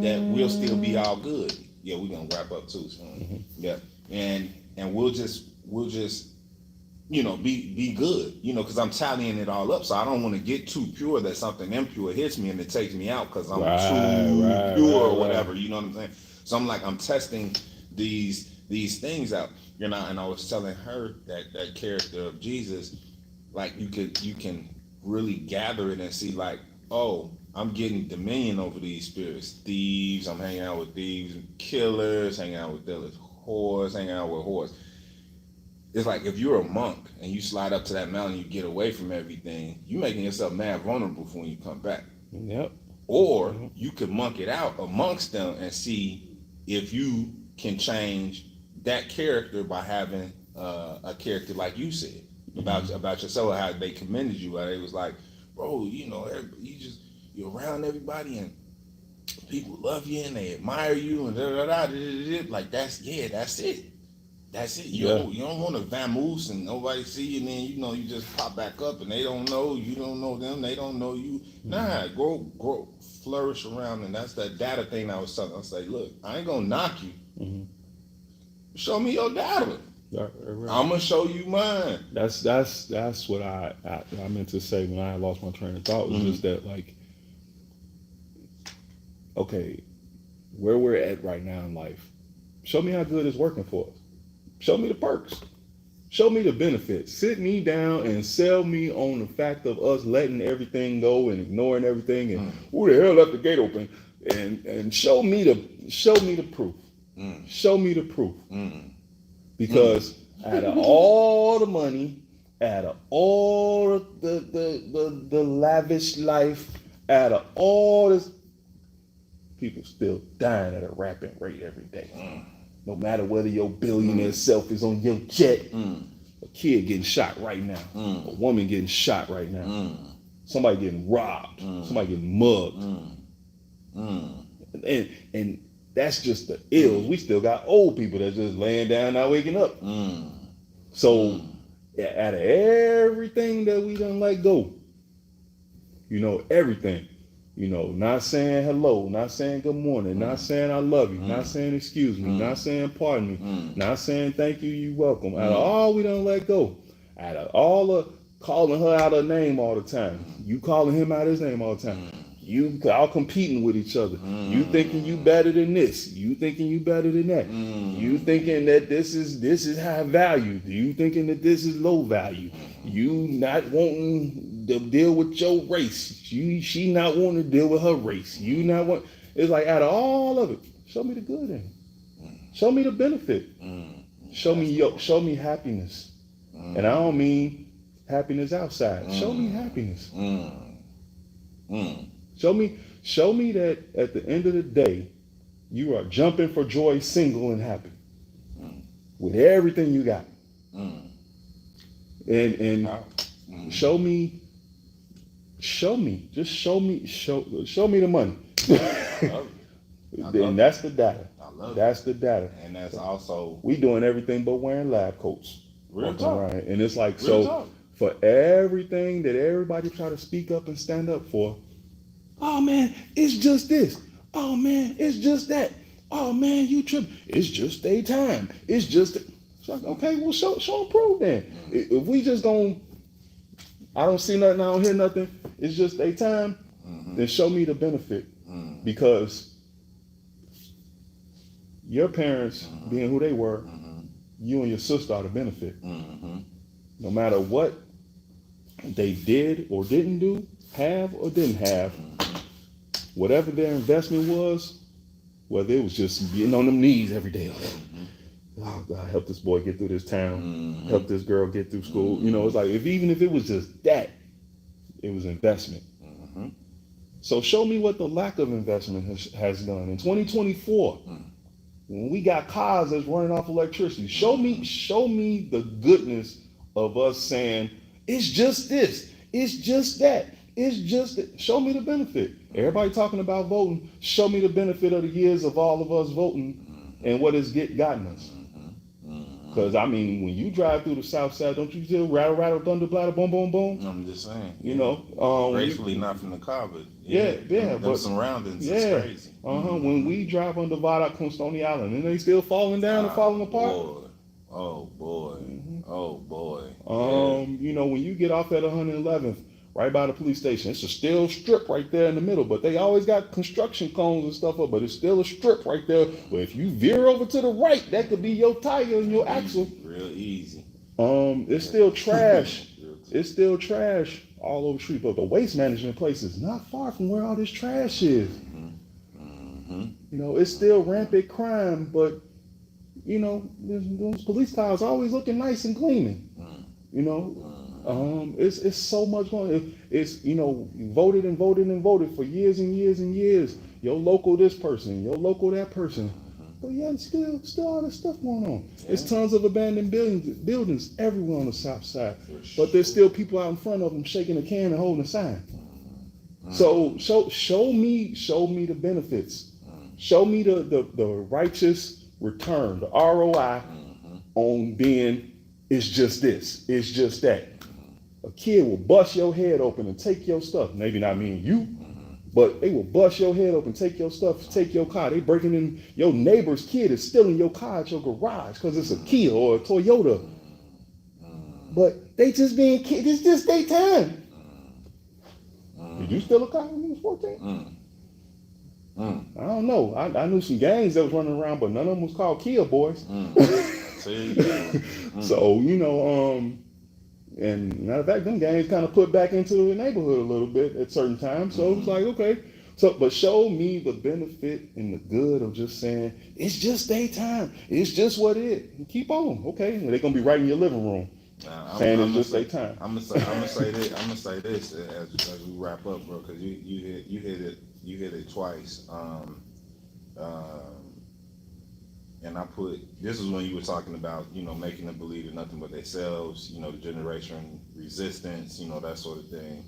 that we'll still be all good. Yeah, we're gonna wrap up too soon. Yeah, and we'll just be good, because I'm tallying it all up. So I don't want to get too pure that something impure hits me and it takes me out because I'm too pure or whatever. You know what I'm saying? So I'm testing these things out, and I was telling her that character of Jesus, like you can really gather it and see, like, oh, I'm getting dominion over these spirits. Thieves, I'm hanging out with thieves, killers, hanging out with killers, whores, hanging out with whores. It's like if you're a monk and you slide up to that mountain, you get away from everything, you're making yourself mad vulnerable for when you come back. Yep. Or you could monk it out amongst them and see if you can change that character by having a character like you said about yourself, how they commended you. It was like, bro, you're around everybody and people love you and they admire you and like that's it. That's it. You don't want to vamoose and nobody see you, and then you just pop back up and they don't know you, don't know them, they don't know you. Nah, grow, flourish around, and that's that data thing I was telling. I was like, look, I ain't gonna knock you. Show me your data. Right. I'm gonna show you mine. That's what I meant to say when I lost my train of thought was just that, like, okay, where we're at right now in life, show me how good it's working for us. Show me the perks. Show me the benefits. Sit me down and sell me on the fact of us letting everything go and ignoring everything and who the hell left the gate open, and show me the proof. Show me the proof. Because out of all the money, out of all the lavish life, out of all this, people still dying at a rapid rate every day. No matter whether your billionaire self is on your jet, a kid getting shot right now, a woman getting shot right now, somebody getting robbed, somebody getting mugged. And that's just the ills. We still got old people that's just laying down, not waking up. So out of everything that we done let go, everything, not saying hello, not saying good morning, not saying I love you, not saying excuse me, not saying pardon me, not saying thank you, you welcome. Out of all we done let go, out of all the calling her out her name all the time, you calling him out his name all the time, You all competing with each other. You thinking you better than this. You thinking you better than that. You thinking that this is high value. You thinking that this is low value. You not wanting to deal with your race. She not wanting to deal with her race. You not want. It's like out of all of it, show me the good in it. Show me the benefit. Show me happiness. And I don't mean happiness outside. Show me happiness. Show me that at the end of the day, you are jumping for joy, single and happy, with everything you got. And show me the money. And that's the data. That's the data. And that's also we doing everything but wearing lab coats. Real talk. And it's like Real talk. For everything that everybody try to speak up and stand up for. Oh man, it's just this. Oh man, it's just that. Oh man, you tripping. It's just their time. It's just. It's like, okay, well show and prove then. If we just don't, I don't see nothing, I don't hear nothing. It's just their time. Then show me the benefit, because your parents being who they were, you and your sister are the benefit. No matter what they did or didn't do, have or didn't have, whatever their investment was, whether it was just getting on them knees every day, oh God, help this boy get through this town, help this girl get through school. You know, it's like even if it was just that, it was investment. So show me what the lack of investment has done. In 2024, when we got cars that's running off electricity, show me the goodness of us saying, it's just this, it's just that, it's just that. Show me the benefit. Everybody talking about voting, show me the benefit of the years of all of us voting and what it's gotten us. Because, I mean, when you drive through the South Side, don't you still rattle, rattle, thunder, bladder, boom, boom, boom? I'm just saying. You know? Gracefully not from the car, but but surroundings is crazy. When we drive on the viaduct on Stony Island, and they still falling down and falling apart. Oh boy. You know, when you get off at 111th, right by the police station, it's a steel strip right there in the middle, but they always got construction cones and stuff up, but it's still a strip right there. But if you veer over to the right, that could be your tire and your axle. Real easy. It's still trash. It's still trash all over the street, but the waste management place is not far from where all this trash is. You know, it's still rampant crime, but you know, those police cars always looking nice and gleaming. You know, it's so much going. It's, you know, voted for years and years and years. Your local this person, your local that person. But yeah, still all this stuff going on. There's tons of abandoned buildings everywhere on the South Side. But there's still people out in front of them shaking a can and holding a sign. So show me the benefits. Show me the righteous return, the ROI on being, it's just this, it's just that. A kid will bust your head open and take your stuff. Maybe not me and you, but they will bust your head open, take your stuff, take your car. They breaking in, your neighbor's kid is stealing your car at your garage because it's a Kia or a Toyota. But they just being kids, it's just their time. Did you steal a car when you was 14? I don't know. I knew some gangs that was running around, but none of them was called Kia boys. So, you know, and matter of fact, them gangs kind of put back into the neighborhood a little bit at certain times. So it was like, okay. So, but show me the benefit and the good of just saying, it's just daytime. It's just what it is. And keep on. Okay. They're going to be right in your living room. Saying it's just daytime. I'm gonna say this as we wrap up, bro, because you hit it twice. And I put, this is when you were talking about, you know, making them believe in nothing but themselves, you know, the generation resistance, you know, that sort of thing.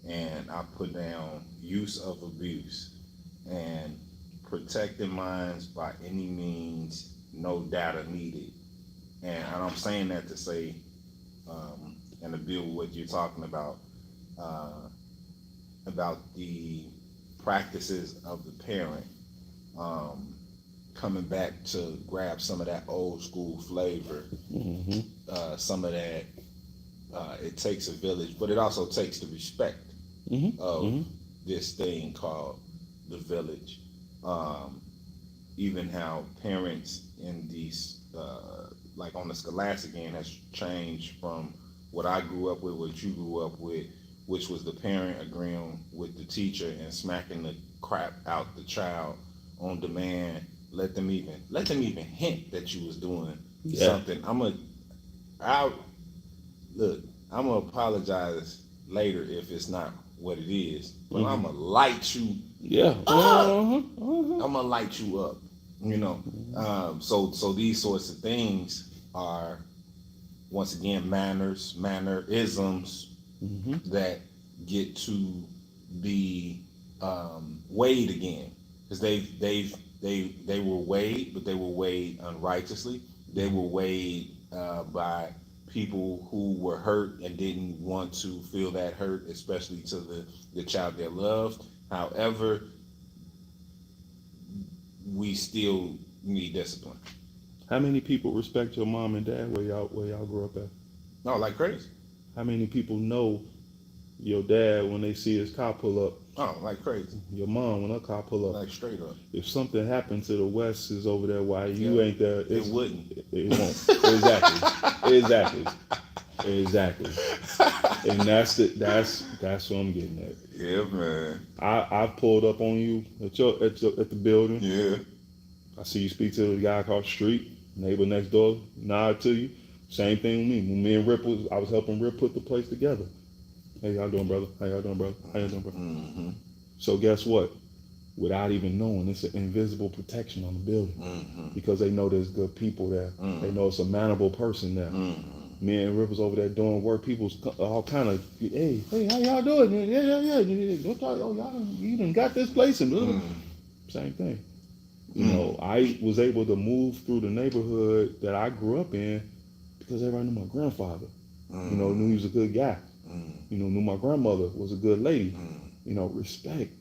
And I put down use of abuse and protecting minds by any means, no data needed. And I'm saying that to say, and to build what you're talking about the practices of the parent, coming back to grab some of that old school flavor, some of that, it takes a village, but it also takes the respect of this thing called the village. Um, Even how parents in these, like on the scholastic end, has changed from what I grew up with, what you grew up with, which was the parent agreeing with the teacher and smacking the crap out the child on demand. Let them even hint that you was doing something. I look. I'm gonna apologize later if it's not what it is, but I'm gonna light you Yeah. up. I'm gonna light you up. You know, so these sorts of things are once again mannerisms that get to be weighed again, because they were weighed, but they were weighed unrighteously. They were weighed by people who were hurt and didn't want to feel that hurt, especially to the child they loved. However, we still need discipline. How many people respect your mom and dad where y'all grew up at? No, like crazy. How many people know your dad when they see his car pull up? Oh, like crazy. Your mom when her car pull up. Like straight up. If something happened to the West is over there, why you ain't there? It wouldn't. It won't. Exactly. And that's what I'm getting at. Yeah, man. I pulled up on you at the building. Yeah. I see you speak to the guy across the street, neighbor next door, nod to you. Same thing with me. When me and Rip I was helping Rip put the place together. Hey, y'all doing, brother? How y'all doing, brother? How y'all doing, brother? Mm-hmm. So guess what? Without even knowing, it's an invisible protection on the building because they know there's good people there. They know it's a manable person there. Me and Rip was over there doing work. People's all kind of, hey, how y'all doing? Yeah. You done got this place and same thing. You know, I was able to move through the neighborhood that I grew up in because everybody knew my grandfather. You know, knew he was a good guy. You know, knew my grandmother was a good lady. You know, respect,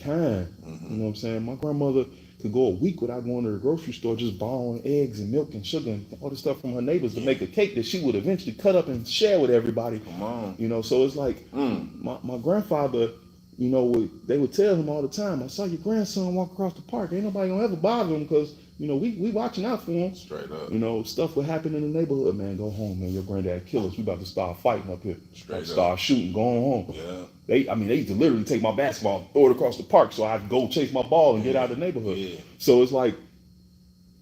kind. You know what I'm saying? My grandmother could go a week without going to the grocery store, just borrowing eggs and milk and sugar and all this stuff from her neighbors to make a cake that she would eventually cut up and share with everybody. Come on. You know, so it's like my grandfather, you know, they would tell him all the time, I saw your grandson walk across the park. Ain't nobody gonna ever bother him because, you know, we watching out for him. Straight up. You know, stuff would happen in the neighborhood. Man, go home, man. Your granddad kill us. We about to start fighting up here. Start shooting, going home. Yeah. They used to literally take my basketball, throw it across the park so I could go chase my ball and get out of the neighborhood. Yeah. So it's like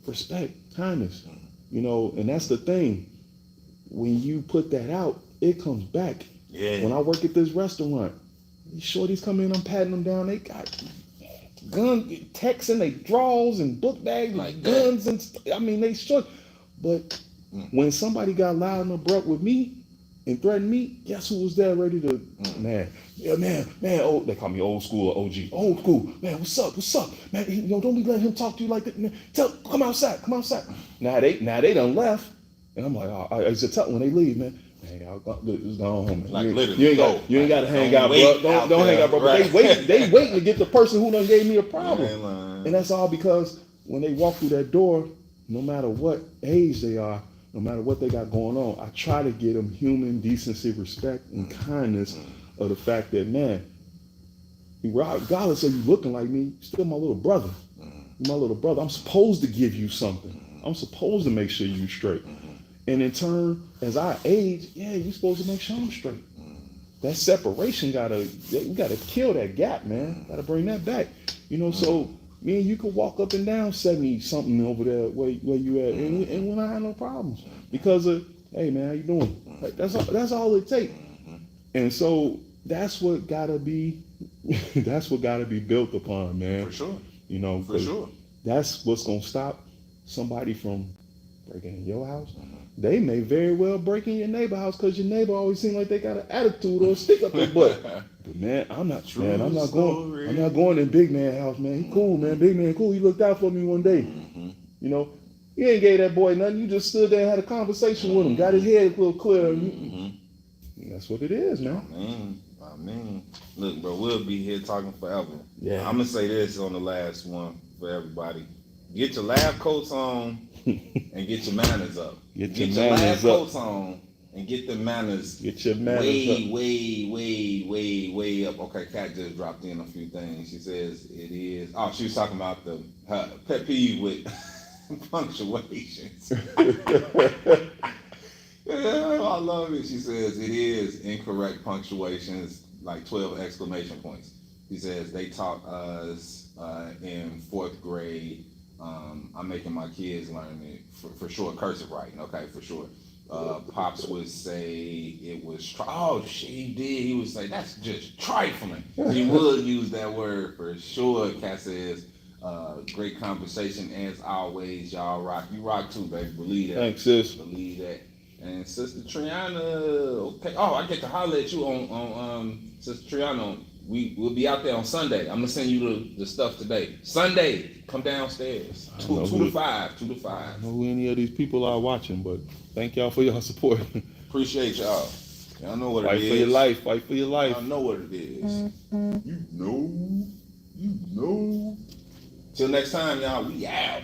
respect, kindness, you know, and that's the thing. When you put that out, it comes back. Yeah. When I work at this restaurant, these shorties come in, I'm patting them down. They got gun techs in their drawers and book bags like guns and I mean they short. But when somebody got loud and abrupt with me and threatened me, guess who was there ready to man, oh, they call me old school or OG. Old school, man, what's up? Man, you know, don't be letting him talk to you like that. Man, come outside. Now they done left. And I'm like, I used to tell when they leave, man, y'all just go home, man. Like literally, you ain't got to hang out, bro. Don't hang out, bro. But they waiting to get the person who done gave me a problem. And that's all because when they walk through that door, no matter what age they are, no matter what they got going on, I try to give them human decency, respect, and kindness of the fact that, man, regardless of you looking like me, you're still my little brother. You're my little brother. I'm supposed to give you something. I'm supposed to make sure you're straight. And in turn, as I age, you're supposed to make sure I'm straight. That separation we gotta kill that gap, man. Gotta bring that back. You know, so me and you could walk up and down 70 something over there where you at, and we don't have no problems because of, hey man, how you doing? Like, that's all it takes. And so that's what gotta be built upon, man. For sure. You know, for sure. That's what's gonna stop somebody from breaking in your house. They may very well break in your neighbor's house because your neighbor always seems like they got an attitude or a stick up their butt. But man, I'm not going in big man house, man. He cool, man. Big man cool. He looked out for me one day. You know, you ain't gave that boy nothing. You just stood there and had a conversation with him, got his head a little clear. And that's what it is, man. I mean, look, bro, we'll be here talking forever. Yeah. I'm gonna say this on the last one for everybody. Get your lab coats on and get your manners up. Get your lab manners coats on and get the manners. Get your manners way, up. way up. Okay, Kat just dropped in a few things. She says it is. Oh, she was talking about her pet peeve with punctuations. Yeah, I love it. She says it is incorrect punctuations, like 12 exclamation points. She says they taught us in fourth grade. I'm making my kids learn it for sure. Cursive writing, okay, for sure. Pops would say it was oh shit, he did. He would say that's just trifling. He would use that word for sure. Kat says, great conversation as always. Y'all rock. You rock too, baby. Believe that. Thanks, sis. Believe that. And Sister Triana, okay. Oh, I get to holler at you on Sister Triana. We'll be out there on Sunday. I'm gonna send you the stuff today. Sunday, come downstairs. 2 to 5. 2 to 5. I don't know who any of these people are watching, but thank y'all for your support. Appreciate y'all. Y'all know what Fight it is. for your life. Fight for your life. Y'all know what it is. You know. Till next time, y'all. We out.